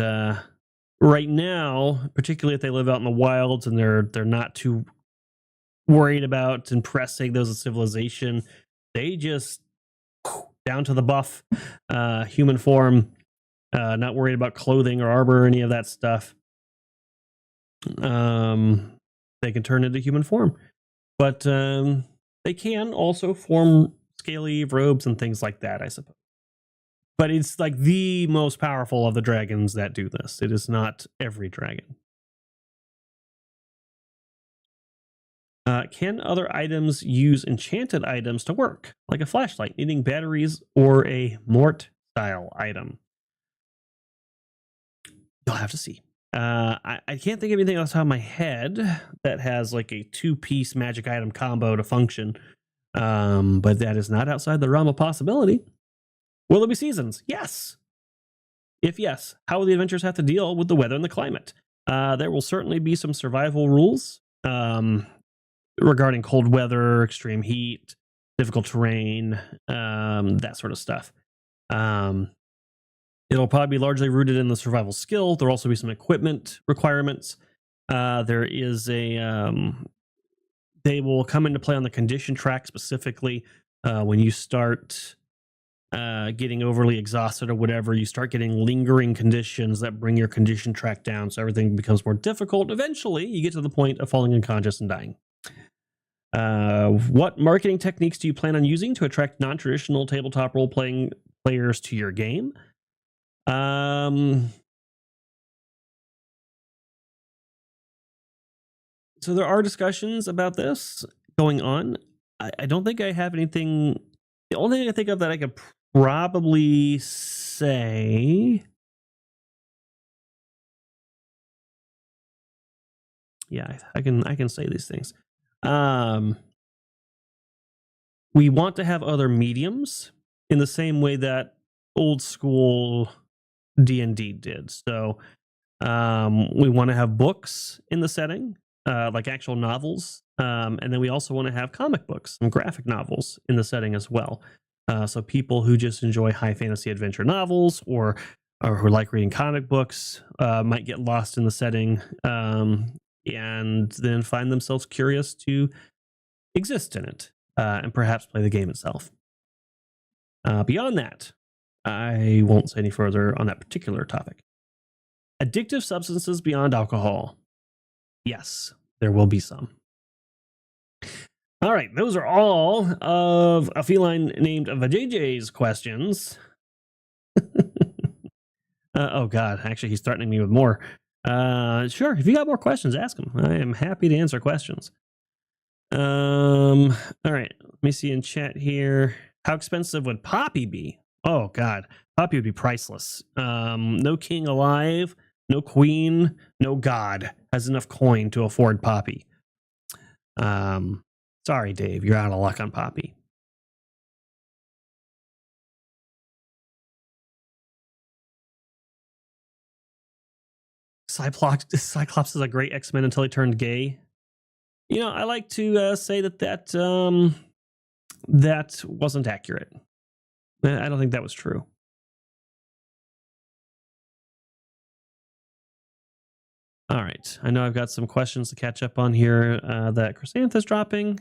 Speaker 2: right now, particularly if they live out in the wilds and they're not too worried about impressing those of civilization, they just down to the buff, human form, not worried about clothing or armor or any of that stuff. They can turn into human form, but they can also form scaly robes and things like that, I suppose. But it's like the most powerful of the dragons that do this. It is not every dragon. Can other items use enchanted items to work, like a flashlight needing batteries or a mort style item? You'll have to see. I can't think of anything else on my head that has like a 2-piece magic item combo to function. But that is not outside the realm of possibility. Will there be seasons? Yes. If yes, how will the adventurers have to deal with the weather and the climate? There will certainly be some survival rules regarding cold weather, extreme heat, difficult terrain, that sort of stuff. It'll probably be largely rooted in the survival skill. There'll also be some equipment requirements. There is a... they will come into play on the condition track specifically. When you start getting overly exhausted or whatever, you start getting lingering conditions that bring your condition track down, so everything becomes more difficult. Eventually, you get to the point of falling unconscious and dying. What marketing techniques do you plan on using to attract non-traditional tabletop role-playing players to your game? So there are discussions about this going on. I don't think I have anything. The only thing I think of that I could probably say, yeah, I can say these things. We want to have other mediums in the same way that old school D&D did. So we want to have books in the setting, like actual novels. And then we also want to have comic books and graphic novels in the setting as well. So people who just enjoy high fantasy adventure novels or who like reading comic books might get lost in the setting and then find themselves curious to exist in it and perhaps play the game itself. Beyond that, I won't say any further on that particular topic. Addictive substances beyond alcohol. Yes, there will be some. All right, those are all of a feline named Vajayjay's questions. Oh God, actually he's threatening me with more. Sure, if you got more questions, ask him. I am happy to answer questions. All right, let me see in chat here. How expensive would Poppy be? Oh God, Poppy would be priceless. No king alive, no queen, no god has enough coin to afford Poppy. Sorry, Dave, you're out of luck on Poppy. Cyclops is a great X-Men until he turned gay. You know, I like to say that wasn't accurate. I don't think that was true. All right, I know I've got some questions to catch up on here that Chrysantha's dropping.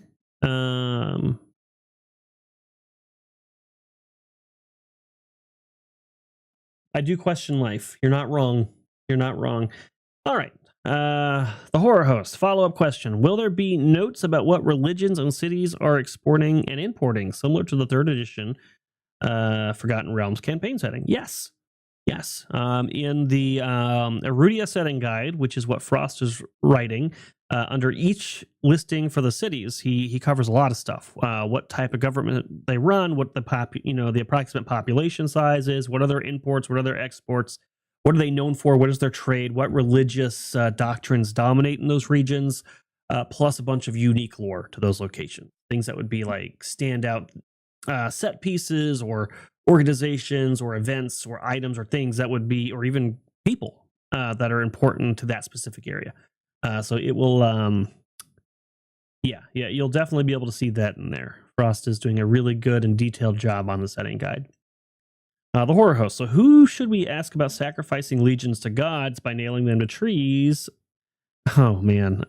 Speaker 2: I do question life. You're not wrong. You're not wrong. All right. The horror host, follow-up question. Will there be notes about what religions and cities are exporting and importing, similar to the 3rd edition Forgotten Realms campaign setting? Yes. Yes. In the Erudia setting guide, which is what Froste is writing, under each listing for the cities, he covers a lot of stuff. What type of government they run, what the the approximate population size is, what are their imports, what are their exports, what are they known for, what is their trade, what religious doctrines dominate in those regions, plus a bunch of unique lore to those locations. Things that would be like standout set pieces or organizations or events or items or things that would be, or even people that are important to that specific area. So it will, you'll definitely be able to see that in there. Frost is doing a really good and detailed job on the setting guide. The horror host. So who should we ask about sacrificing legions to gods by nailing them to trees? Oh, man.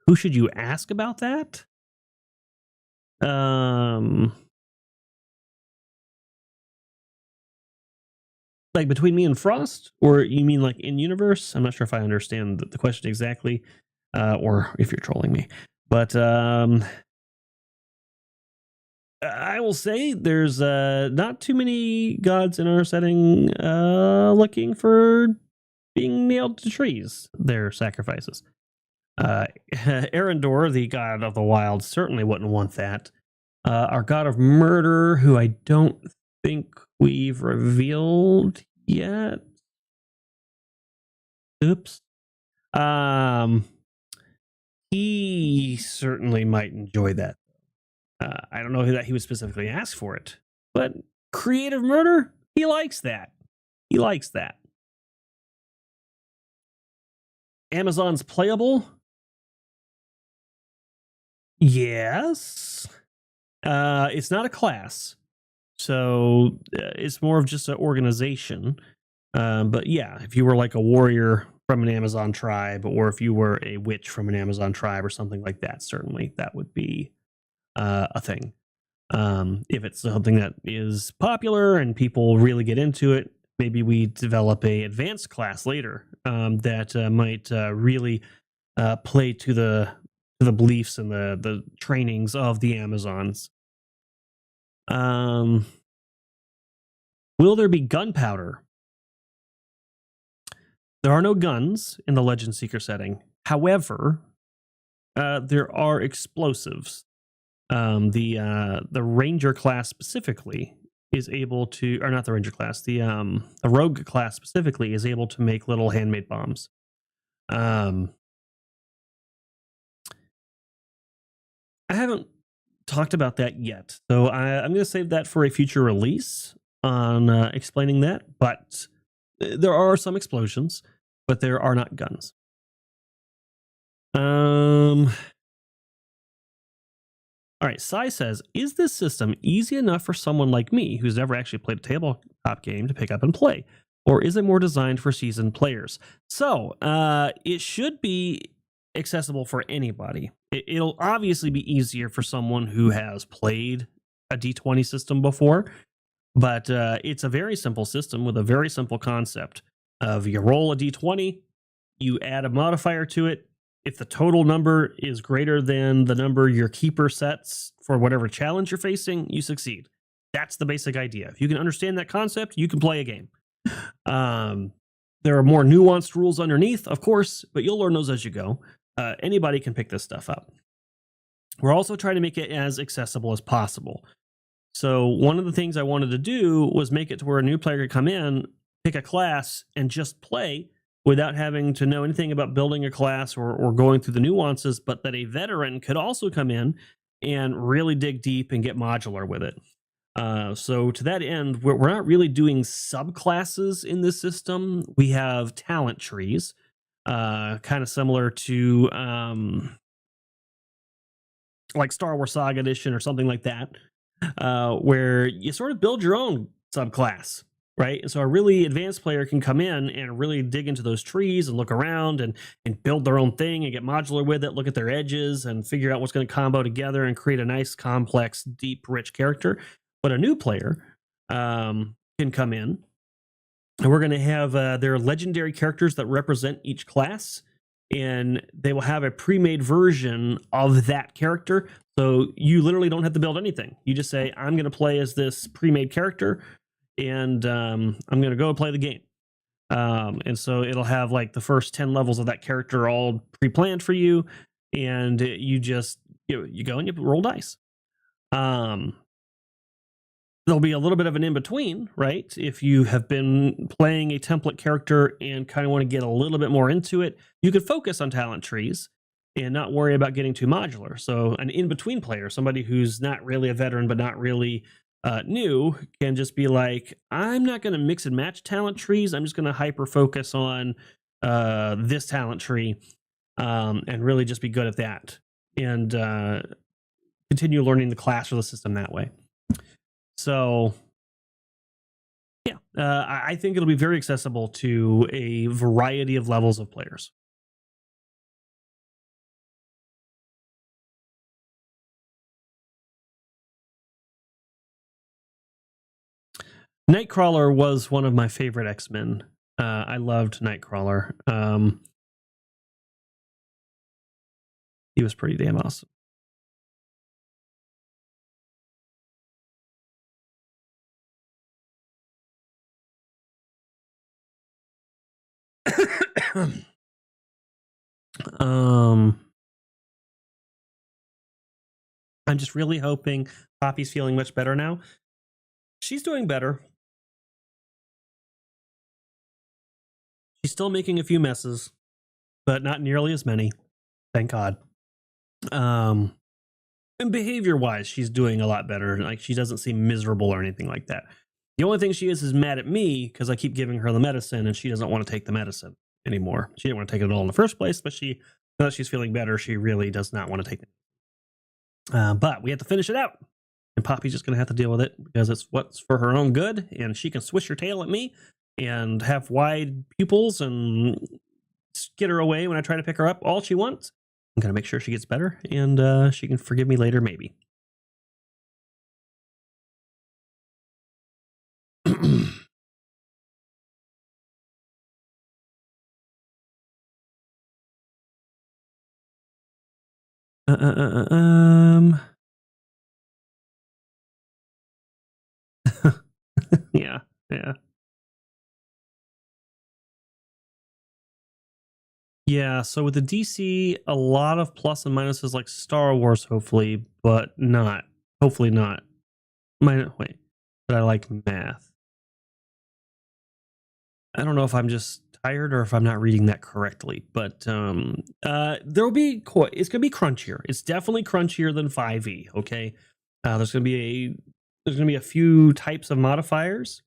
Speaker 2: Who should you ask about that? Like between me and Frost? Or you mean like in universe? I'm not sure if I understand the question exactly, or if you're trolling me. But I will say there's not too many gods in our setting looking for being nailed to trees, their sacrifices. Erendor, the god of the wild, certainly wouldn't want that. Our god of murder, who I don't think we've revealed yet. Oops. He certainly might enjoy that. I don't know that he would specifically ask for it, but creative murder, he likes that. He likes that. Amazon's playable? Yes. It's not a class, so it's more of just an organization. But yeah, if you were like a warrior from an Amazon tribe, or if you were a witch from an Amazon tribe or something like that, certainly that would be a thing. If it's something that is popular and people really get into it, maybe we develop a advanced class later that might really play to the beliefs and the trainings of the Amazons. Will there be gunpowder? There are no guns in the Legend Seeker setting. However, there are explosives. The Ranger class specifically is able to, or not the Ranger class, the Rogue class specifically is able to make little handmade bombs. I haven't talked about that yet, so I'm going to save that for a future release on explaining that. But there are some explosions, but there are not guns. All right, Sai says, is this system easy enough for someone like me who's never actually played a tabletop game to pick up and play? Or is it more designed for seasoned players? So, it should be accessible for anybody. It'll obviously be easier for someone who has played a D20 system before, but it's a very simple system with a very simple concept of you roll a D20, you add a modifier to it. If the total number is greater than the number your keeper sets for whatever challenge you're facing, you succeed. That's the basic idea. If you can understand that concept, you can play a game. There are more nuanced rules underneath, of course, but you'll learn those as you go. Anybody can pick this stuff up. We're also trying to make it as accessible as possible. So one of the things I wanted to do was make it to where a new player could come in, pick a class, and just play without having to know anything about building a class or going through the nuances, but that a veteran could also come in and really dig deep and get modular with it. So to that end, we're not really doing subclasses in this system. We have talent trees, kind of similar to like Star Wars Saga Edition or something like that, where you sort of build your own subclass. Right. And so a really advanced player can come in and really dig into those trees and look around and build their own thing and get modular with it, look at their edges and figure out what's going to combo together and create a nice, complex, deep, rich character. But a new player can come in and we're going to have their legendary characters that represent each class. And they will have a pre-made version of that character. So you literally don't have to build anything. You just say, I'm going to play as this pre-made character. And I'm going to go play the game. And so it'll have like the first 10 levels of that character all pre-planned for you. And you just, you go and you roll dice. There'll be a little bit of an in-between, right? If you have been playing a template character and kind of want to get a little bit more into it, you could focus on talent trees and not worry about getting too modular. So an in-between player, somebody who's not really a veteran, but not really new, can just be like, I'm not going to mix and match talent trees. I'm just going to hyper focus on this talent tree and really just be good at that and continue learning the class or the system that way. So yeah, I think it'll be very accessible to a variety of levels of players. Nightcrawler was one of my favorite X-Men. I loved Nightcrawler. He was pretty damn awesome. I'm just really hoping Poppy's feeling much better now. She's doing better. She's still making a few messes, but not nearly as many. Thank God. And behavior-wise, she's doing a lot better. Like, she doesn't seem miserable or anything like that. The only thing she is mad at me because I keep giving her the medicine and she doesn't want to take the medicine anymore. She didn't want to take it at all in the first place, but now that she's feeling better, she really does not want to take it. But we have to finish it out. And Poppy's just going to have to deal with it because it's what's for her own good. And she can swish her tail at me and have wide pupils and skitter away when I try to pick her up all she wants. I'm going to make sure she gets better and she can forgive me later, maybe. Yeah. Yeah, so with the DC, a lot of plus and minuses like Star Wars, hopefully, but not. Hopefully not. Wait, but I like math. I don't know if I'm just tired or if I'm not reading that correctly, but there'll be it's gonna be crunchier. It's definitely crunchier than 5e. Okay, there's gonna be a few types of modifiers.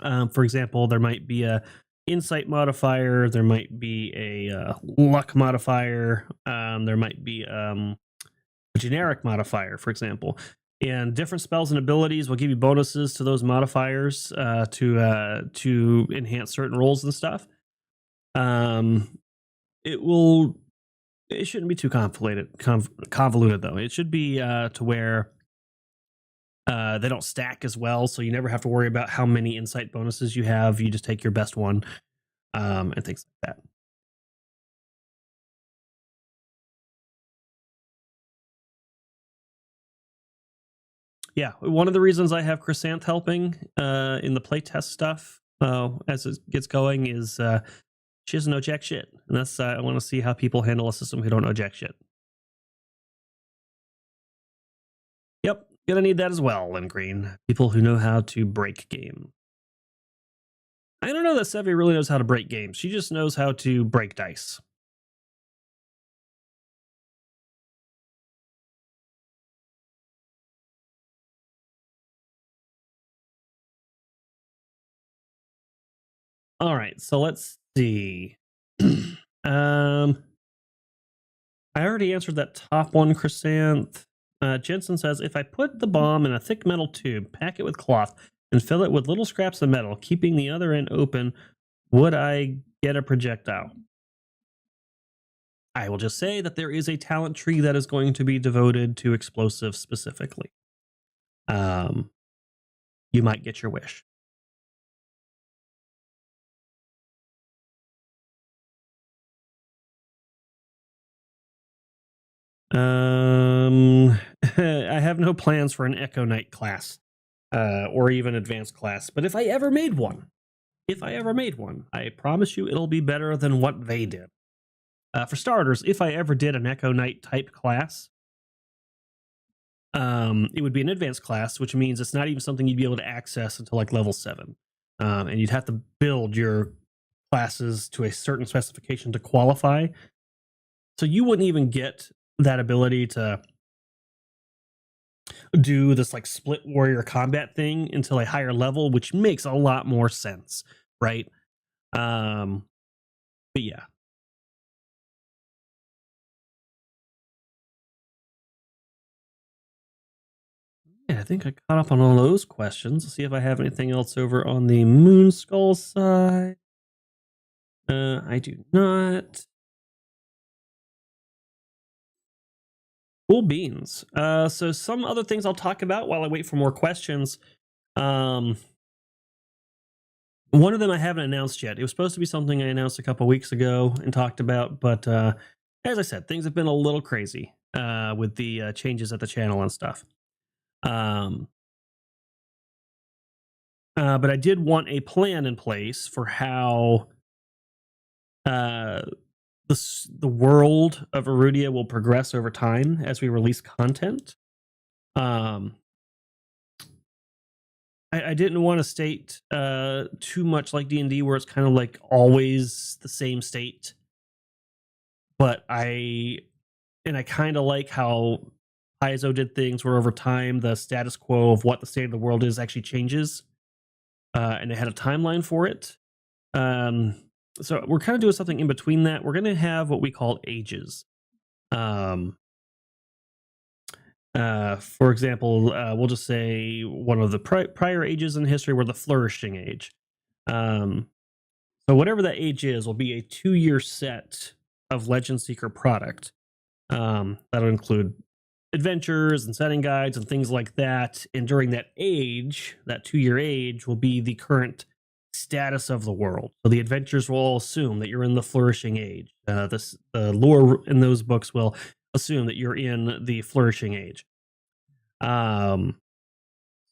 Speaker 2: For example, there might be a insight modifier, there might be a luck modifier, there might be a generic modifier, for example. And different spells and abilities will give you bonuses to those modifiers to enhance certain rolls and stuff. It shouldn't be too convoluted though. It should be to where they don't stack as well, so you never have to worry about how many insight bonuses you have. You just take your best one, and things like that. Yeah, one of the reasons I have Chrysanth helping in the playtest stuff as it gets going is she doesn't know jack shit, and that's I want to see how people handle a system who don't know jack shit. Yep, gonna need that as well, Lynn Green. People who know how to break game. I don't know that Sevi really knows how to break games. She just knows how to break dice. All right, so let's see. I already answered that top one, Chrysanth. Jensen says, if I put the bomb in a thick metal tube, pack it with cloth, and fill it with little scraps of metal, keeping the other end open, would I get a projectile? I will just say that there is a talent tree that is going to be devoted to explosives specifically. You might get your wish. I have no plans for an Echo Knight class, or even advanced class. But if I ever made one, I promise you it'll be better than what they did. For starters, if I ever did an Echo Knight type class, it would be an advanced class, which means it's not even something you'd be able to access until like level 7. And you'd have to build your classes to a certain specification to qualify. So you wouldn't even get that ability to do this like split warrior combat thing until a higher level, which makes a lot more sense, right? But yeah. Yeah, I think I caught up on all those questions. Let's see if I have anything else over on the Moonskull side. I do not. Cool beans. So some other things I'll talk about while I wait for more questions. One of them I haven't announced yet. It was supposed to be something I announced a couple weeks ago and talked about, but as I said, things have been a little crazy with the changes at the channel and stuff. But I did want a plan in place for how the world of Erudia will progress over time as we release content. I didn't want to state too much like D&D, where it's kind of like always the same state. But I kind of like how Paizo did things, where over time the status quo of what the state of the world is actually changes, and they had a timeline for it. Um, so we're kind of doing something in between that. We're going to have what we call ages. Um, for example, we'll just say one of the prior ages in history were the flourishing age. So whatever that age is will be a 2-year set of Legend Seeker product. That'll include adventures and setting guides and things like that. And during that age, that 2-year age, will be the current status of the world. So the adventures will all assume that you're in the flourishing age. The lore in those books will assume that you're in the flourishing age. So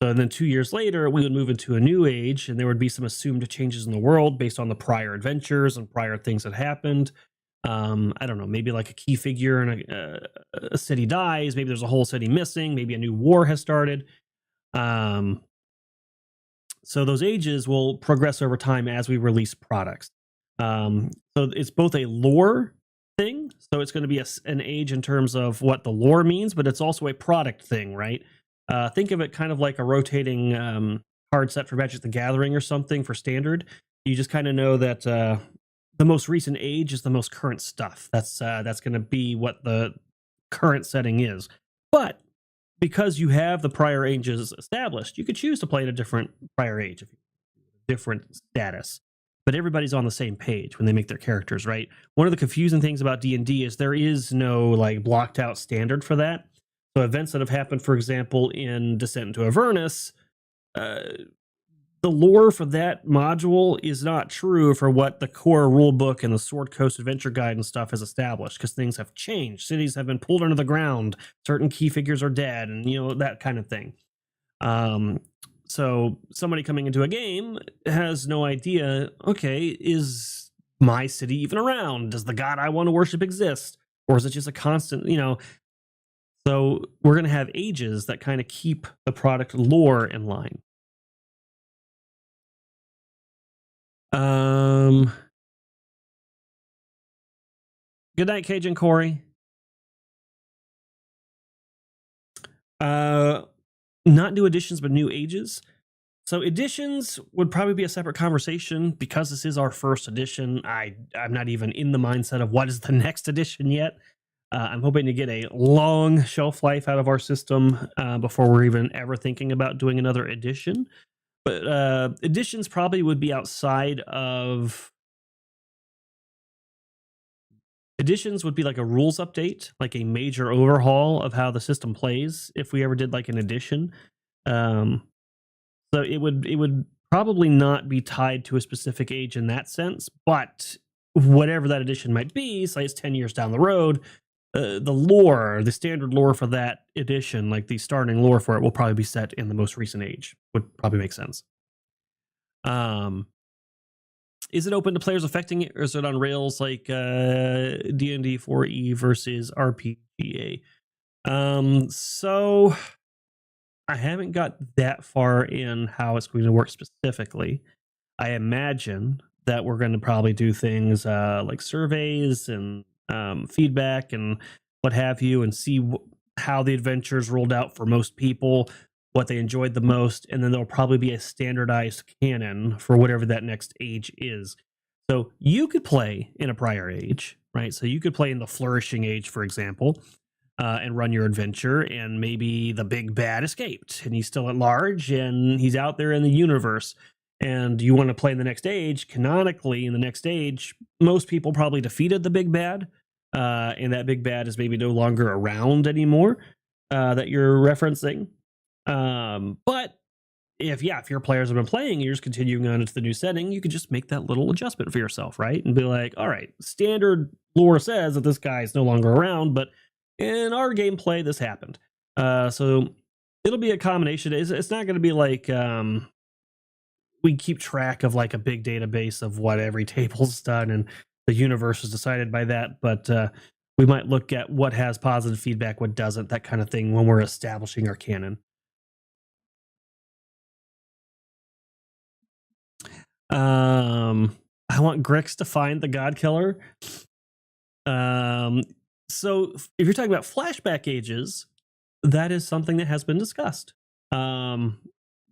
Speaker 2: then 2 years later, we would move into a new age, and there would be some assumed changes in the world based on the prior adventures and prior things that happened. I don't know, maybe like a key figure in a city dies. Maybe there's a whole city missing. Maybe a new war has started. So those ages will progress over time as we release products. So it's both a lore thing. So it's going to be an age in terms of what the lore means, but it's also a product thing, right? Think of it kind of like a rotating card set for Magic the Gathering or something for standard. You just kind of know that the most recent age is the most current stuff. That's going to be what the current setting is. But because you have the prior ages established, you could choose to play at a different prior age, different status. But everybody's on the same page when they make their characters, right? One of the confusing things about D&D is there is no like blocked out standard for that. So events that have happened, for example, in Descent into Avernus, the lore for that module is not true for what the core rulebook and the Sword Coast Adventure Guide and stuff has established, because things have changed. Cities have been pulled under the ground. Certain key figures are dead, and that kind of thing. So somebody coming into a game has no idea, okay, is my city even around? Does the god I want to worship exist? Or is it just a constant, So we're going to have ages that kind of keep the product lore in line. Good night, Cajun Corey. Not new editions, but new ages. So editions would probably be a separate conversation because this is our first edition. I'm not even in the mindset of what is the next edition yet. I'm hoping to get a long shelf life out of our system before we're even ever thinking about doing another edition. But editions probably would be outside of... Editions would be like a rules update, like a major overhaul of how the system plays if we ever did like an edition. So it would probably not be tied to a specific age in that sense, but whatever that edition might be, say it's 10 years down the road, the standard lore for that edition, like the starting lore for it, will probably be set in the most recent age. Would probably make sense. Is it open to players affecting it, or is it on rails like D&D 4E versus RPGA? So I haven't got that far in how it's going to work specifically. I imagine that we're going to probably do things like surveys and feedback and what have you, and see how the adventures rolled out for most people, what they enjoyed the most, and then there'll probably be a standardized canon for whatever that next age is. So you could play in a prior age, right? So you could play in the flourishing age, for example, and run your adventure, and maybe the big bad escaped and he's still at large and he's out there in the universe, and you want to play in the next age. Canonically, in the next age, most people probably defeated the big bad, and that big bad is maybe no longer around anymore, that you're referencing. But if your players have been playing and you're just continuing on into the new setting, you could just make that little adjustment for yourself, right? And be like, all right, standard lore says that this guy is no longer around, but in our gameplay, this happened. So it'll be a combination. It's not going to be like we keep track of like a big database of what every table's done and the universe is decided by that, but we might look at what has positive feedback, what doesn't, that kind of thing when we're establishing our canon. I want Grix to find the God Killer. So if you're talking about flashback ages, that is something that has been discussed. That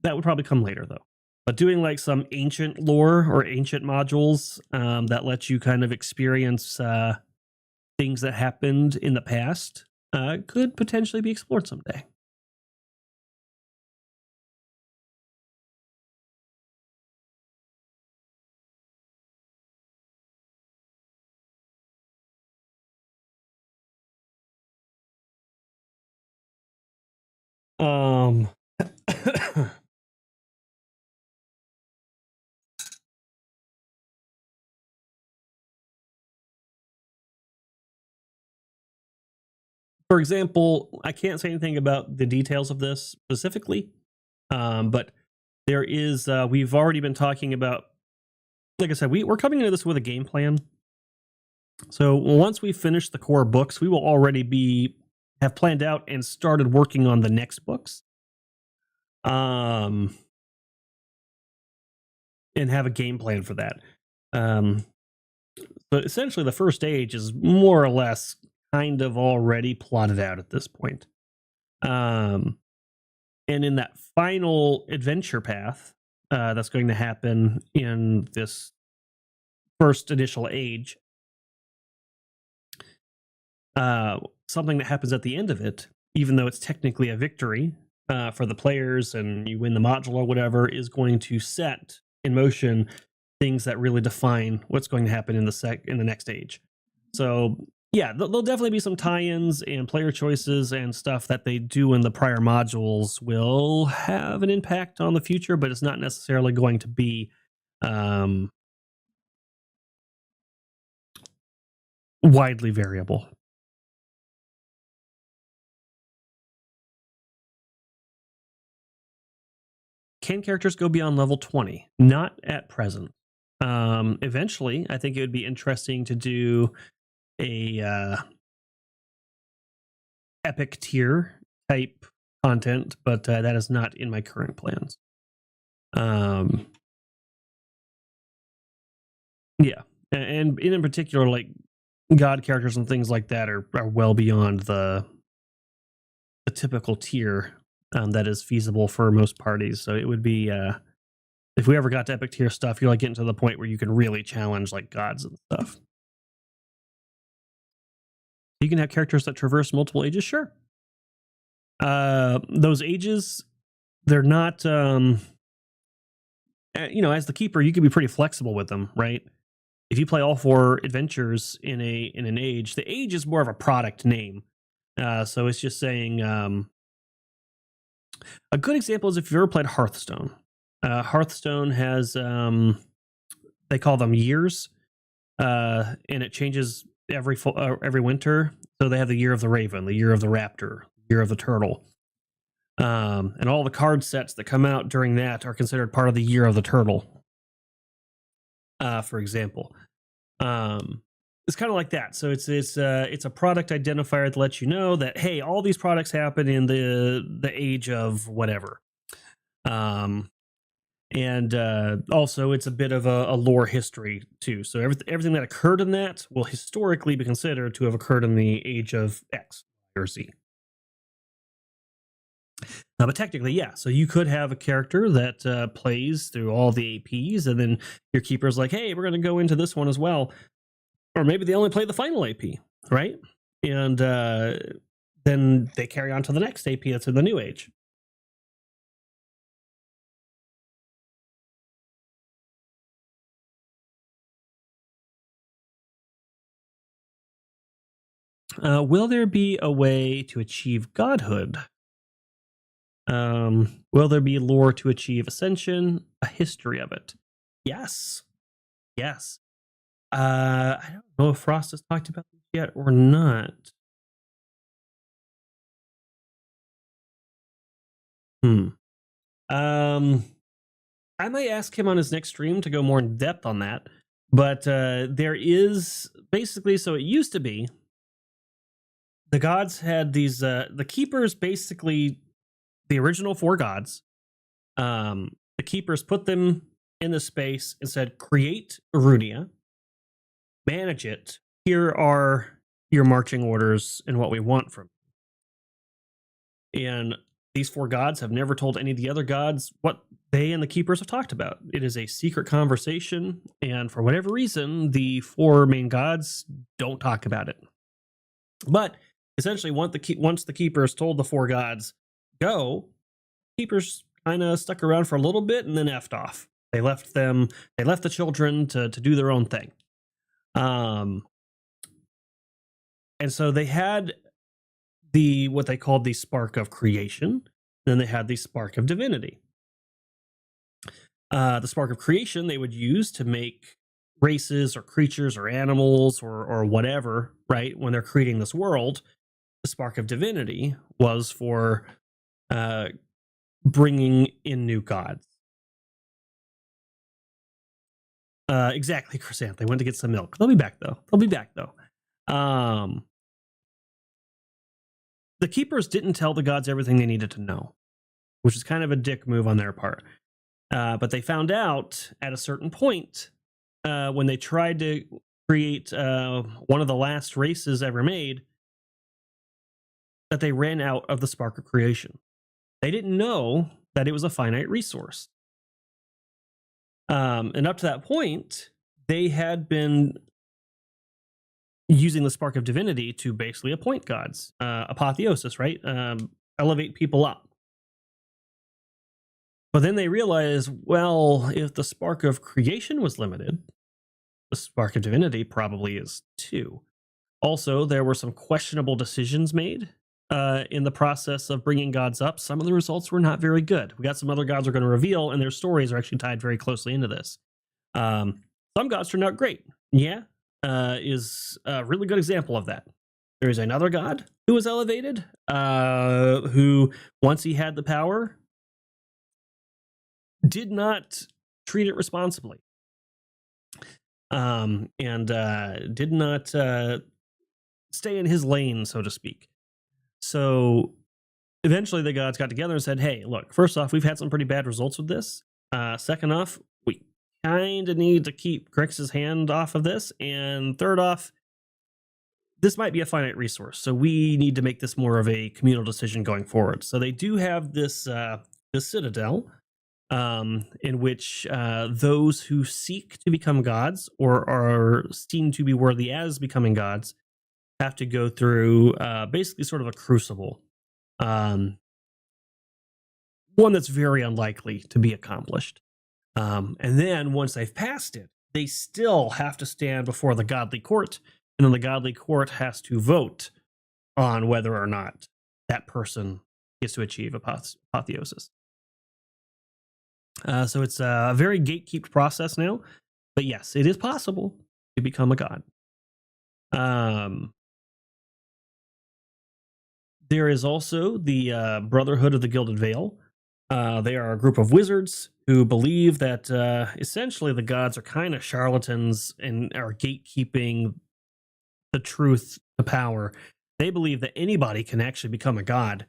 Speaker 2: would probably come later though. But doing like some ancient lore or ancient modules that let you kind of experience things that happened in the past could potentially be explored someday. Um, for example, I can't say anything about the details of this specifically, but there is, we've already been talking about, like I said, we're coming into this with a game plan. So once we finish the core books, we will already have planned out and started working on the next books. And have a game plan for that. But essentially the first age is more or less kind of already plotted out at this point. And in that final adventure path that's going to happen in this first initial age, something that happens at the end of it, even though it's technically a victory for the players and you win the module or whatever, is going to set in motion things that really define what's going to happen in the next age. So yeah, there'll definitely be some tie-ins and player choices and stuff that they do in the prior modules will have an impact on the future, but it's not necessarily going to be widely variable. Can characters go beyond level 20? Not at present. Eventually, I think it would be interesting to do a epic tier type content, but that is not in my current plans. Yeah, and in particular, like god characters and things like that are well beyond the typical tier that is feasible for most parties. So it would be if we ever got to epic tier stuff, you're like getting to the point where you can really challenge like gods and stuff. You can have characters that traverse multiple ages, sure. Those ages, they're not you know, as the keeper, you can be pretty flexible with them, right? If you play all 4 adventures in an age, the age is more of a product name. So it's just saying a good example is if you've ever played Hearthstone. Hearthstone has they call them years, and it changes every winter. So they have the year of the raven, the year of the raptor, year of the turtle, and all the card sets that come out during that are considered part of the year of the turtle. For example, it's kind of like that. So it's a product identifier that lets you know that, hey, all these products happen in the age of whatever. And also it's a bit of a lore history too. So everything that occurred in that will historically be considered to have occurred in the age of X or Z. But technically, yeah. So you could have a character that plays through all the APs, and then your keeper's like, hey, we're going to go into this one as well. Or maybe they only play the final AP, right? And then they carry on to the next AP that's in the new age. Will there be a way to achieve godhood? Will there be lore to achieve ascension? A history of it? Yes. Yes. I don't know if Froste has talked about this yet or not. I might ask him on his next stream to go more in depth on that. But there is basically, so it used to be the gods had these the keepers, basically the original 4 gods. The keepers put them in the space and said, create Erudia, manage it. Here are your marching orders and what we want from you. And these 4 gods have never told any of the other gods what they and the keepers have talked about. It is a secret conversation, and for whatever reason, the 4 main gods don't talk about it. But essentially, once the keepers told the 4 gods, go, keepers kind of stuck around for a little bit and then effed off. They left the children to do their own thing. And so they had what they called the spark of creation. Then they had the spark of divinity. The spark of creation they would use to make races or creatures or animals or whatever, right? When they're creating this world, the spark of divinity was for bringing in new gods. Exactly, Chrysanth. They went to get some milk. They'll be back though. The keepers didn't tell the gods everything they needed to know, which is kind of a dick move on their part. But they found out at a certain point when they tried to create one of the last races ever made that they ran out of the spark of creation. They didn't know that it was a finite resource. And up to that point, they had been using the spark of divinity to basically appoint gods, apotheosis, right? Elevate people up. But then they realized, well, if the spark of creation was limited, the spark of divinity probably is too. Also, there were some questionable decisions made in the process of bringing gods up. Some of the results were not very good. We got some other gods we're going to reveal, and their stories are actually tied very closely into this. Some gods turned out great. Yeah, is a really good example of that. There is another god who was elevated, who, once he had the power, did not treat it responsibly, and did not stay in his lane, so to speak. So eventually the gods got together and said, hey, look, first off, we've had some pretty bad results with this. Second off, we kind of need to keep Grix's hand off of this. And third off, this might be a finite resource, so we need to make this more of a communal decision going forward. So they do have this citadel, in which those who seek to become gods or are seen to be worthy as becoming gods have to go through basically sort of a crucible, one that's very unlikely to be accomplished. And then once they've passed it, they still have to stand before the godly court, and then the godly court has to vote on whether or not that person gets to achieve apotheosis. So it's a very gatekept process now, but yes, it is possible to become a god. There is also the Brotherhood of the Gilded Veil. They are a group of wizards who believe that essentially the gods are kind of charlatans and are gatekeeping the truth to power. They believe that anybody can actually become a god,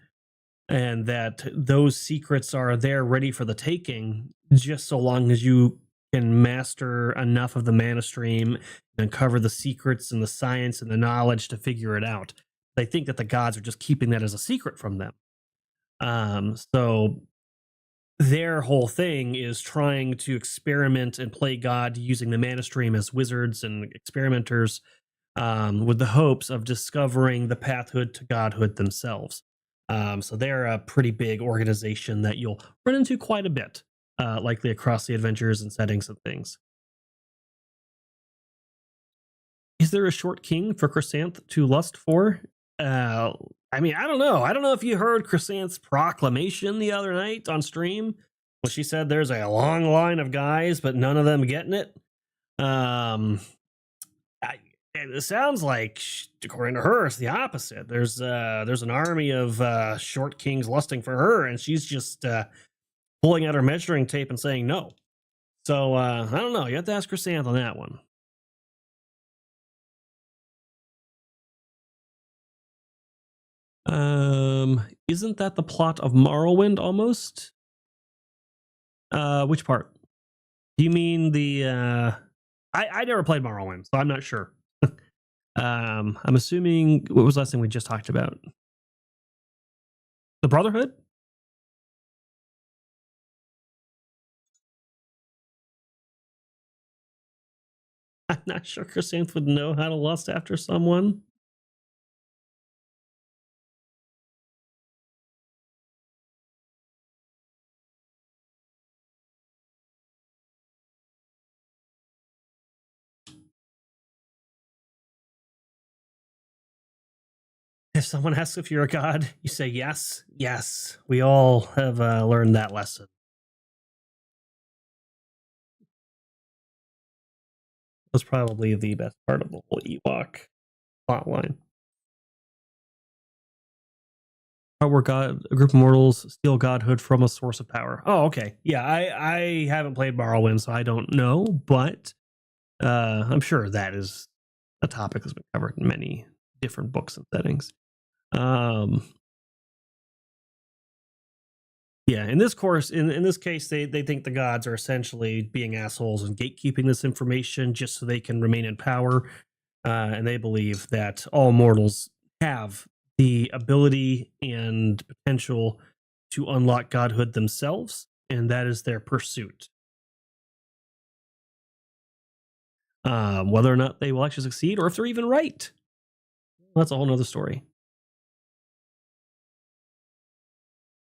Speaker 2: and that those secrets are there ready for the taking, just so long as you can master enough of the mana stream and uncover the secrets and the science and the knowledge to figure it out. They think that the gods are just keeping that as a secret from them. So their whole thing is trying to experiment and play God using the mana stream as wizards and experimenters, with the hopes of discovering the pathhood to godhood themselves. So they're a pretty big organization that you'll run into quite a bit, likely across the adventures and settings and things. Is there a short king for Chrysanth to lust for? I mean, I don't know. I don't know if you heard Chrysanth's proclamation the other night on stream, when she said there's a long line of guys, but none of them getting it. It sounds like, according to her, it's the opposite. There's an army of short kings lusting for her, and she's just pulling out her measuring tape and saying no. So I don't know. You have to ask Chrysanth on that one. Isn't that the plot of Morrowind almost? Which part? Do you mean the I never played Morrowind, so I'm not sure. I'm assuming what was the last thing we just talked about? The Brotherhood? I'm not sure Chrysanth would know how to lust after someone. If someone asks if you're a god, you say yes. Yes. We all have learned that lesson. Was probably the best part of the whole Ewok plotline. Where God, a group of mortals steal godhood from a source of power. Oh, okay. Yeah, I haven't played Morrowind, so I don't know, but I'm sure that is a topic that's been covered in many different books and settings. Yeah, in this course, in this case, they think the gods are essentially being assholes and gatekeeping this information just so they can remain in power. And they believe that all mortals have the ability and potential to unlock godhood themselves, and that is their pursuit. Whether or not they will actually succeed, or if they're even right, that's a whole nother story.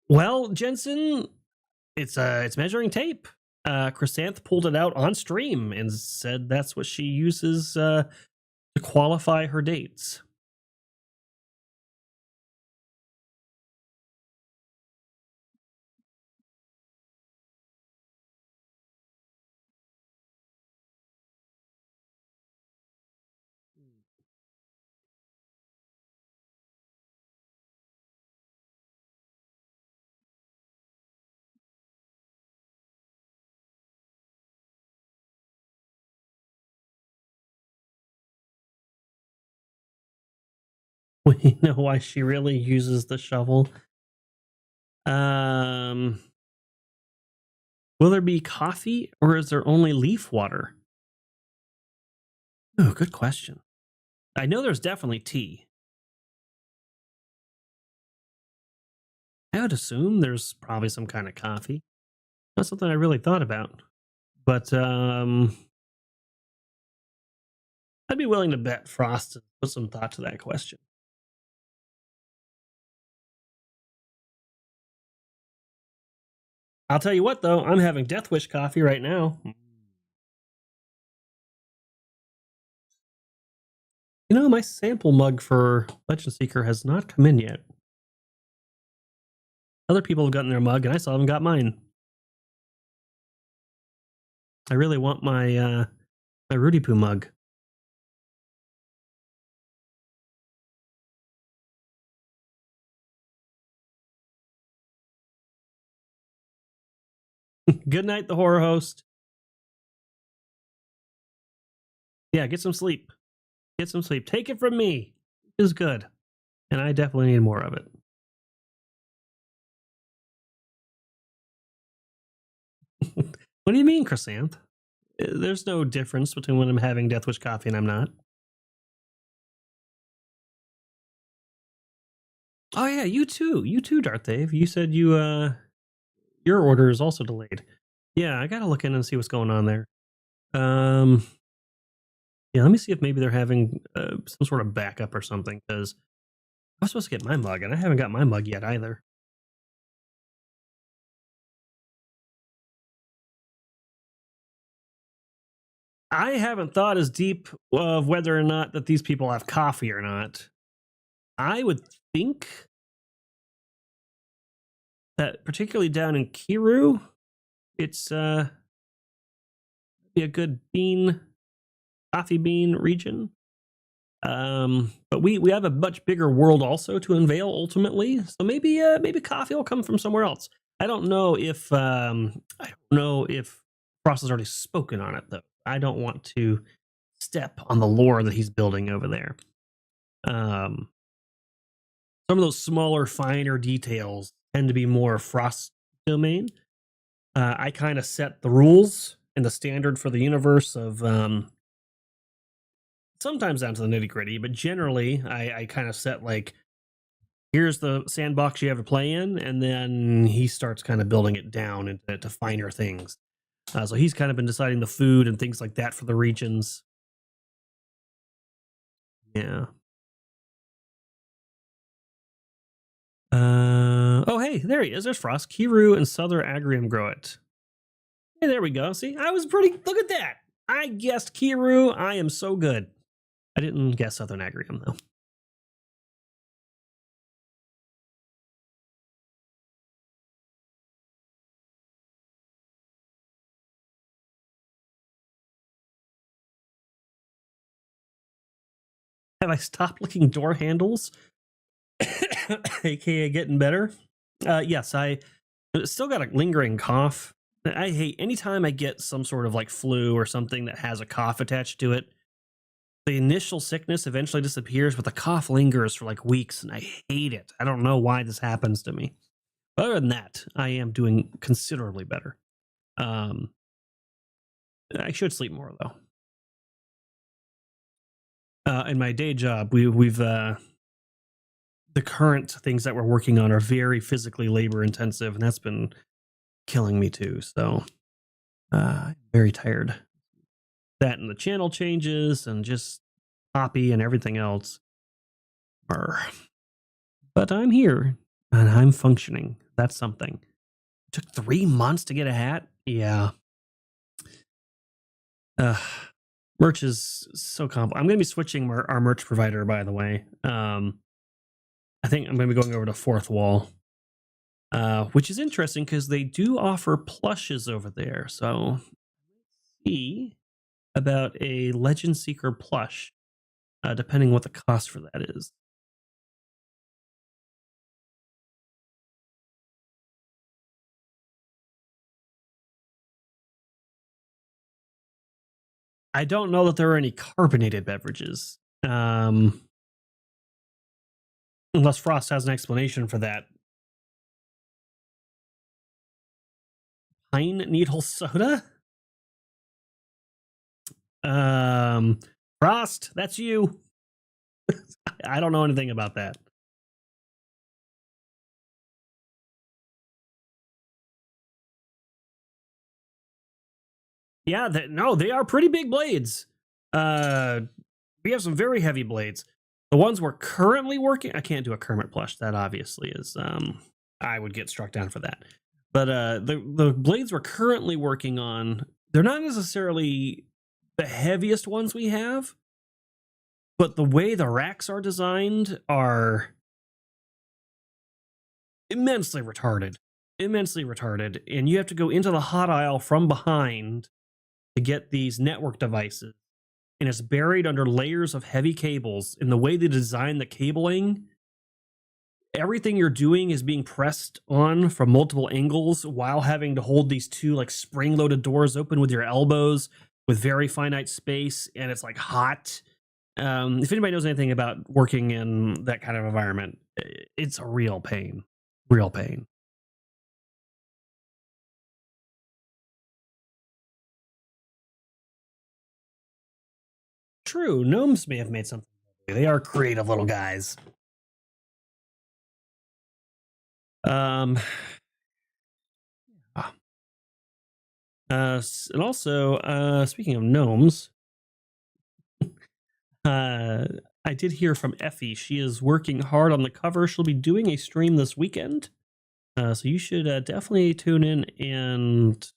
Speaker 2: Well, Jensen, it's measuring tape. Chrysanth pulled it out on stream and said that's what she uses to qualify her dates. We know why she really uses the shovel. Will there be coffee or is there only leaf water? Oh, good question. I know there's definitely tea. I would assume there's probably some kind of coffee. Not something I really thought about. But I'd be willing to bet Frost put some thought to that question. I'll tell you what, though, I'm having Death Wish coffee right now. You know, my sample mug for Legend Seeker has not come in yet. Other people have gotten their mug, and I still haven't got mine. I really want my my Rudy Poo mug. Good night, the horror host. Yeah, get some sleep. Get some sleep. Take it from me. It is good. And I definitely need more of it. What do you mean, Chrysanth? There's no difference between when I'm having Death Wish coffee and I'm not. Oh yeah, you too. You too, Darth Dave. You said your order is also delayed. Yeah, I gotta look in and see what's going on there. Yeah, let me see if maybe they're having some sort of backup or something, because I was supposed to get my mug and I haven't got my mug yet either. I haven't thought as deep of whether or not that these people have coffee or not. I would think that particularly down in Kiru, it's be a good coffee bean region. But we have a much bigger world also to unveil ultimately. So maybe coffee will come from somewhere else. I don't know if Frost has already spoken on it though. I don't want to step on the lore that he's building over there. Some of those smaller, finer details tend to be more Frost domain. I kind of set the rules and the standard for the universe of sometimes down to the nitty gritty, but generally I kind of set like, here's the sandbox you have to play in, and then he starts kind of building it down into finer things. So he's kind of been deciding the food and things like that for the regions. Yeah. Oh, hey, there he is. There's Frost. Kiru and Southern Agrium grow it. Hey, there we go. See, I was pretty. Look at that. I guessed Kiru. I am so good. I didn't guess Southern Agrium, though. Have I stopped licking door handles? AKA getting better? Yes, I still got a lingering cough. I hate anytime I get some sort of like flu or something that has a cough attached to it. The initial sickness eventually disappears, but the cough lingers for like weeks, and I hate it. I don't know why this happens to me. Other than that, I am doing considerably better. I should sleep more though. In my day job, we've the current things that we're working on are very physically labor intensive, and that's been killing me too. So I'm very tired. That and the channel changes and just copy and everything else. But I'm here and I'm functioning. That's something. It took 3 months to get a hat. Yeah. Merch is so complicated. I'm going to be switching our merch provider, by the way. I think I'm going to be going over to Fourth Wall, which is interesting because they do offer plushes over there. So let's see about a Legend Seeker plush, depending what the cost for that is. I don't know that there are any carbonated beverages. Unless Frost has an explanation for that. Pine needle soda? Frost, that's you. I don't know anything about that. Yeah, no, they are pretty big blades. We have some very heavy blades. The ones we're currently working, I can't do a Kermit plush. That obviously is, I would get struck down for that. But the blades we're currently working on, they're not necessarily the heaviest ones we have, but the way the racks are designed are immensely retarded. Immensely retarded. And you have to go into the hot aisle from behind to get these network devices. And it's buried under layers of heavy cables. And the way they design the cabling, everything you're doing is being pressed on from multiple angles while having to hold these two like spring-loaded doors open with your elbows with very finite space, and it's like hot. If anybody knows anything about working in that kind of environment, it's a real pain. Real pain. True, gnomes may have made something. They are creative little guys. And also, speaking of gnomes, I did hear from Effie. She is working hard on the cover. She'll be doing a stream this weekend. So you should definitely tune in and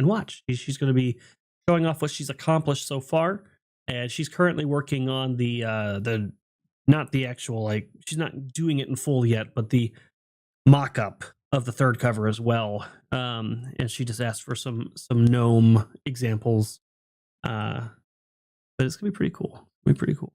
Speaker 2: watch. She's going to be showing off what she's accomplished so far, and she's currently working on the not the actual, like, she's not doing it in full yet, but the mock-up of the third cover as well. And she just asked for some gnome examples. But it's gonna be pretty cool. It'll be pretty cool.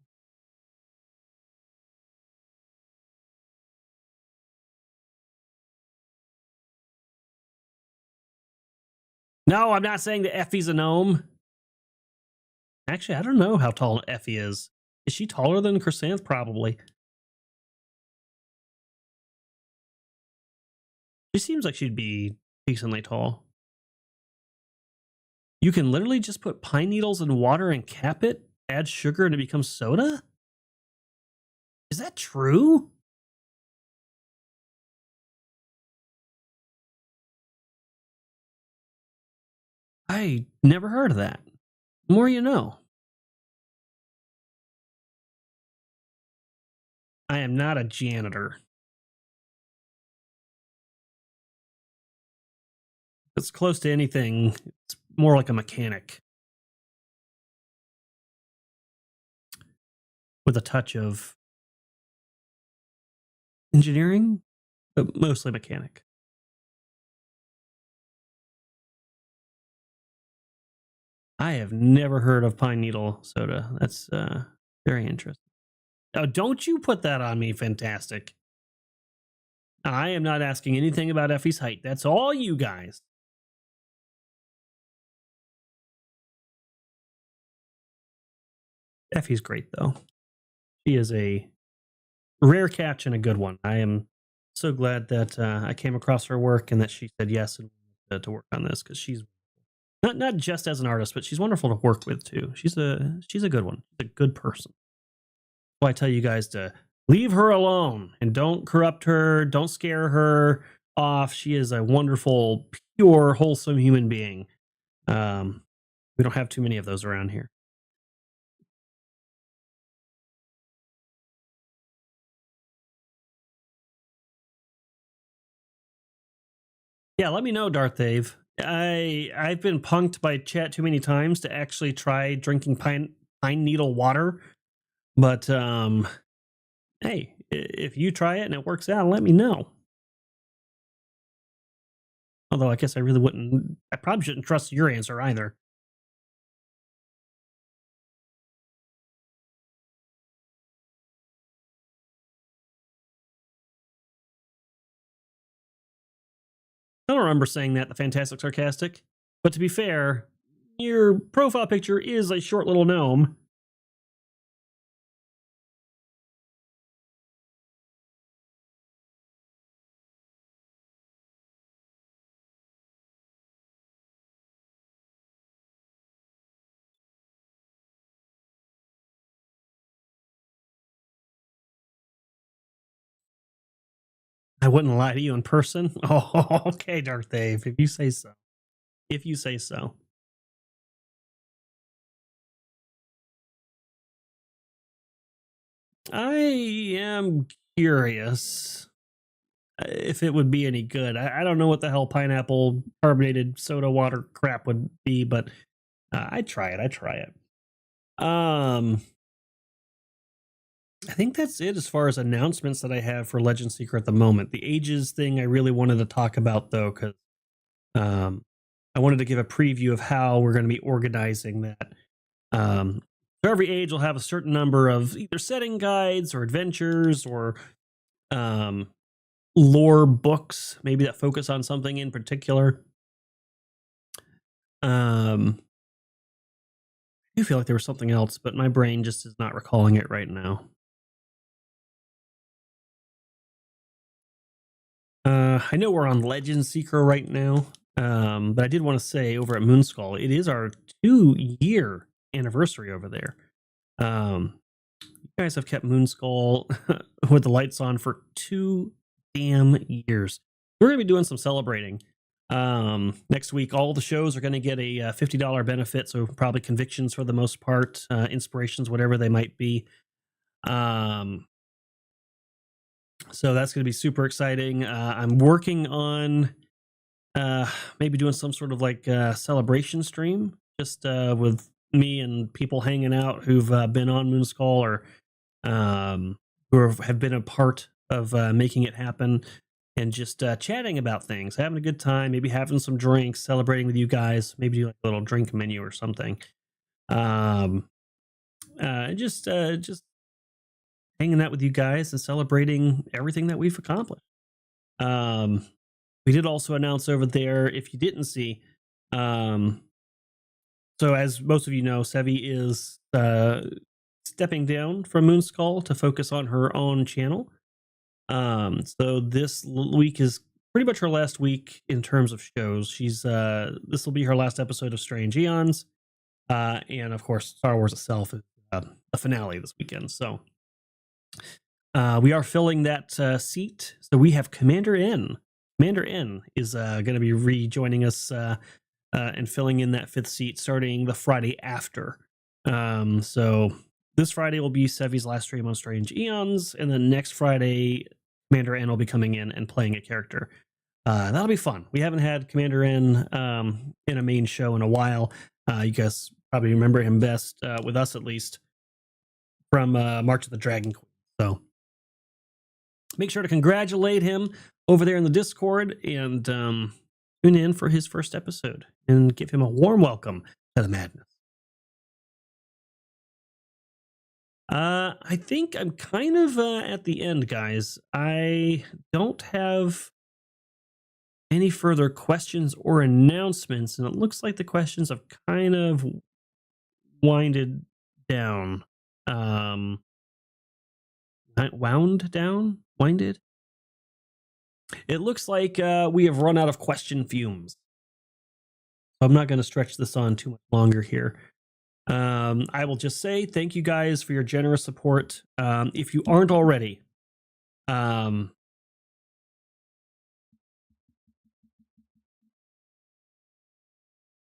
Speaker 2: No, I'm not saying that Effie's a gnome. Actually, I don't know how tall Effie is. Is she taller than Chrysanth? Probably. She seems like she'd be decently tall. You can literally just put pine needles in water and cap it, add sugar, and it becomes soda? Is that true? I never heard of that. More you know. I am not a janitor. It's close to anything. It's more like a mechanic with a touch of engineering, but mostly mechanic. I have never heard of pine needle soda. That's very interesting. Oh, don't you put that on me, fantastic. I am not asking anything about Effie's height. That's all you guys. Effie's great, though. She is a rare catch and a good one. I am so glad that I came across her work and that she said yes and to work on this, because she's not just as an artist, but she's wonderful to work with too. She's a good one. She's a good person. So I tell you guys to leave her alone and don't corrupt her. Don't scare her off. She is a wonderful, pure, wholesome human being. We don't have too many of those around here. Yeah, let me know, Darth Ave. I've been punked by chat too many times to actually try drinking pine needle water. But hey, if you try it and it works out, let me know. Although I guess I really wouldn't. I probably shouldn't trust your answer either. I don't remember saying that, the Fantastic Sarcastic. But to be fair, your profile picture is a short little gnome. I wouldn't lie to you in person. Oh, okay, Darth Dave, if you say so. If you say so. I am curious if it would be any good. I don't know what the hell pineapple carbonated soda water crap would be, but I'd try it. I'd try it. I think that's it as far as announcements that I have for Legend Seeker at the moment. The ages thing I really wanted to talk about, though, because I wanted to give a preview of how we're going to be organizing that. So every age will have a certain number of either setting guides or adventures or lore books, maybe that focus on something in particular. I do feel like there was something else, but my brain just is not recalling it right now. I know we're on Legend Seeker right now, but I did want to say over at Moonskull, it is our 2-year anniversary over there. You guys have kept Moonskull with the lights on for 2 damn years. We're going to be doing some celebrating. Next week, all the shows are going to get a $50 benefit, so probably convictions for the most part, inspirations, whatever they might be. So that's going to be super exciting. I'm working on maybe doing some sort of like celebration stream, just with me and people hanging out who've been on Moonskull or who have been a part of making it happen, and just chatting about things, having a good time, maybe having some drinks, celebrating with you guys, maybe do like a little drink menu or something. Just hanging out with you guys and celebrating everything that we've accomplished. We did also announce over there, if you didn't see, so as most of you know, Sevi is stepping down from Moonskull to focus on her own channel. So this week is pretty much her last week in terms of shows. She's this will be her last episode of Strange Eons, and of course, Star Wars itself is the finale this weekend. So we are filling that seat. So we have Commander N. Commander N is going to be rejoining us and filling in that 5th seat starting the Friday after. So this Friday will be Sevi's last stream on Strange Eons, and then next Friday, Commander N will be coming in and playing a character. That'll be fun. We haven't had Commander N in a main show in a while. You guys probably remember him best, with us at least, from March of the Dragon Queen. So make sure to congratulate him over there in the Discord and tune in for his first episode and give him a warm welcome to the madness. I think I'm kind of at the end, guys. I don't have any further questions or announcements, and it looks like the questions have kind of winded down. Wound down? Winded? It looks like we have run out of question fumes. So I'm not going to stretch this on too much longer here. I will just say thank you guys for your generous support. If you aren't already,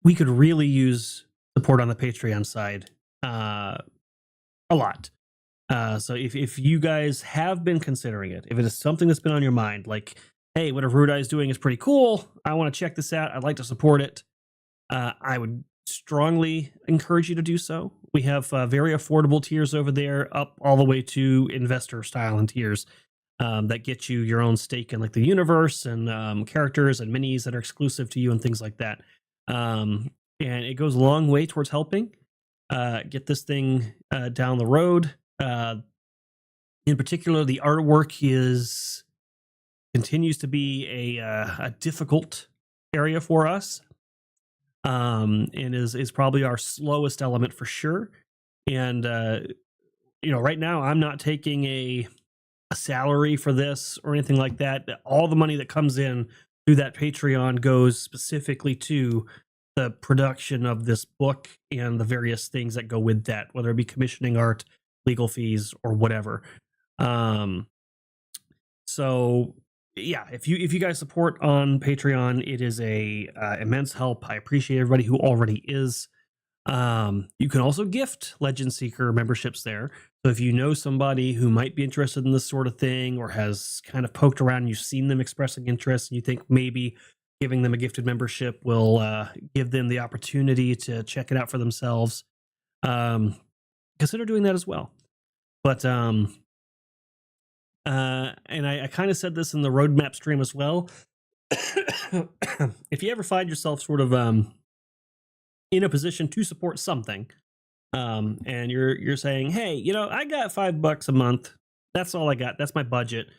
Speaker 2: we could really use support on the Patreon side a lot. So if you guys have been considering it, if it is something that's been on your mind, like, hey, what Erudi is doing is pretty cool, I want to check this out, I'd like to support it, I would strongly encourage you to do so. We have very affordable tiers over there, up all the way to investor style and tiers that get you your own stake in like the universe and characters and minis that are exclusive to you and things like that. And it goes a long way towards helping get this thing down the road. In particular, the artwork continues to be a difficult area for us. And is probably our slowest element for sure. And right now I'm not taking a salary for this or anything like that. All the money that comes in through that Patreon goes specifically to the production of this book and the various things that go with that, whether it be commissioning art, legal fees, or whatever. So yeah, if you guys support on Patreon, it is a immense help. I appreciate everybody who already is. You can also gift Legend Seeker memberships there. So if you know somebody who might be interested in this sort of thing or has kind of poked around and you've seen them expressing interest and you think maybe giving them a gifted membership will give them the opportunity to check it out for themselves, consider doing that as well. But and I kind of said this in the roadmap stream as well. If you ever find yourself sort of in a position to support something, and you're saying, hey, I got $5 a month. That's all I got. That's my budget.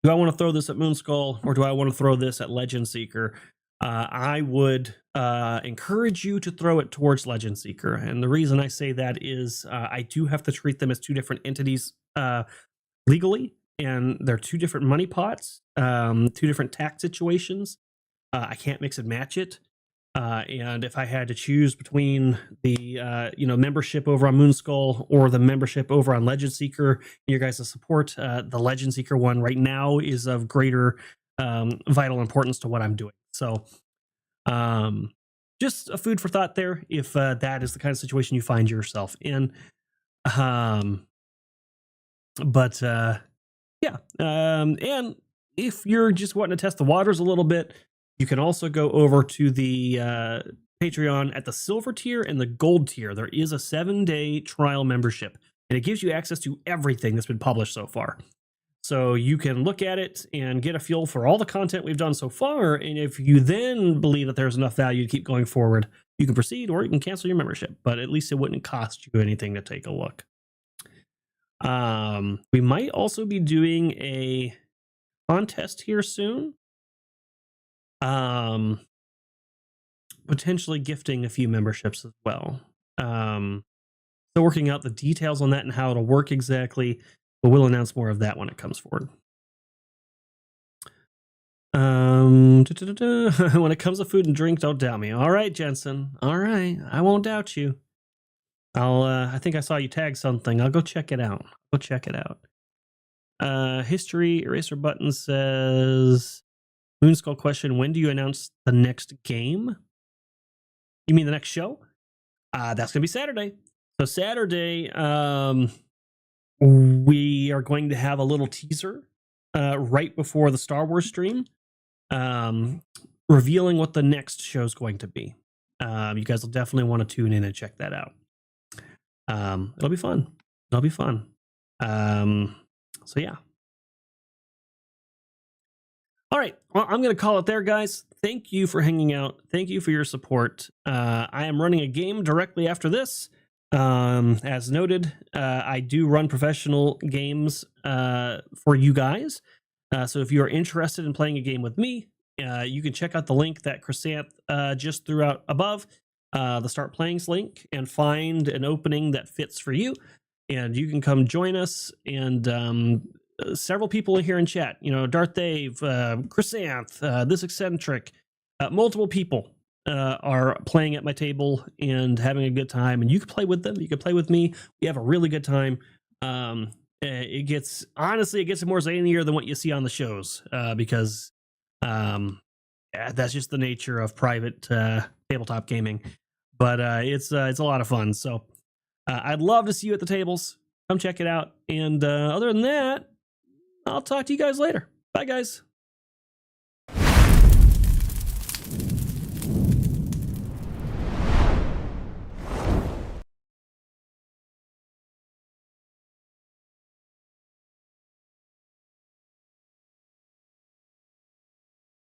Speaker 2: Do I want to throw this at Moonskull or do I want to throw this at Legend Seeker? I would encourage you to throw it towards Legend Seeker. And the reason I say that is I do have to treat them as two different entities legally. And they're two different money pots, two different tax situations. I can't mix and match it. And if I had to choose between the membership over on Moonskull or the membership over on Legend Seeker, your guys' support, the Legend Seeker one right now is of greater vital importance to what I'm doing. So just a food for thought there if that is the kind of situation you find yourself in. Yeah. And if you're just wanting to test the waters a little bit, you can also go over to the Patreon at the silver tier and the gold tier. There is a 7-day trial membership, and it gives you access to everything that's been published so far. So you can look at it and get a feel for all the content we've done so far. And if you then believe that there's enough value to keep going forward, you can proceed or you can cancel your membership. But at least it wouldn't cost you anything to take a look. We might also be doing a contest here soon. Potentially gifting a few memberships as well. Still working out the details on that and how it'll work exactly, but we'll announce more of that when it comes forward. When it comes to food and drink, don't doubt me. All right, Jensen. All right, I won't doubt you. I think I saw you tag something. I'll go check it out. History Eraser Button says, Moonskull question, when do you announce the next game? You mean the next show? That's gonna be Saturday. So Saturday, we are going to have a little teaser right before the Star Wars stream, revealing what the next show is going to be. You guys will definitely want to tune in and check that out. It'll be fun. So yeah. All right. Well, I'm going to call it there, guys. Thank you for hanging out. Thank you for your support. I am running a game directly after this. As noted, I do run professional games for you guys. So if you are interested in playing a game with me, you can check out the link that Chrysanth just threw out above, the Start Playing's link, and find an opening that fits for you. And you can come join us. And several people here in chat, Darth Dave, Chrysanth, This Eccentric, multiple people are playing at my table and having a good time. And you can play with them. You can play with me. We have a really good time. It gets more zanier than what you see on the shows because that's just the nature of private tabletop gaming. But it's a lot of fun. So I'd love to see you at the tables. Come check it out. And other than that, I'll talk to you guys later. Bye, guys.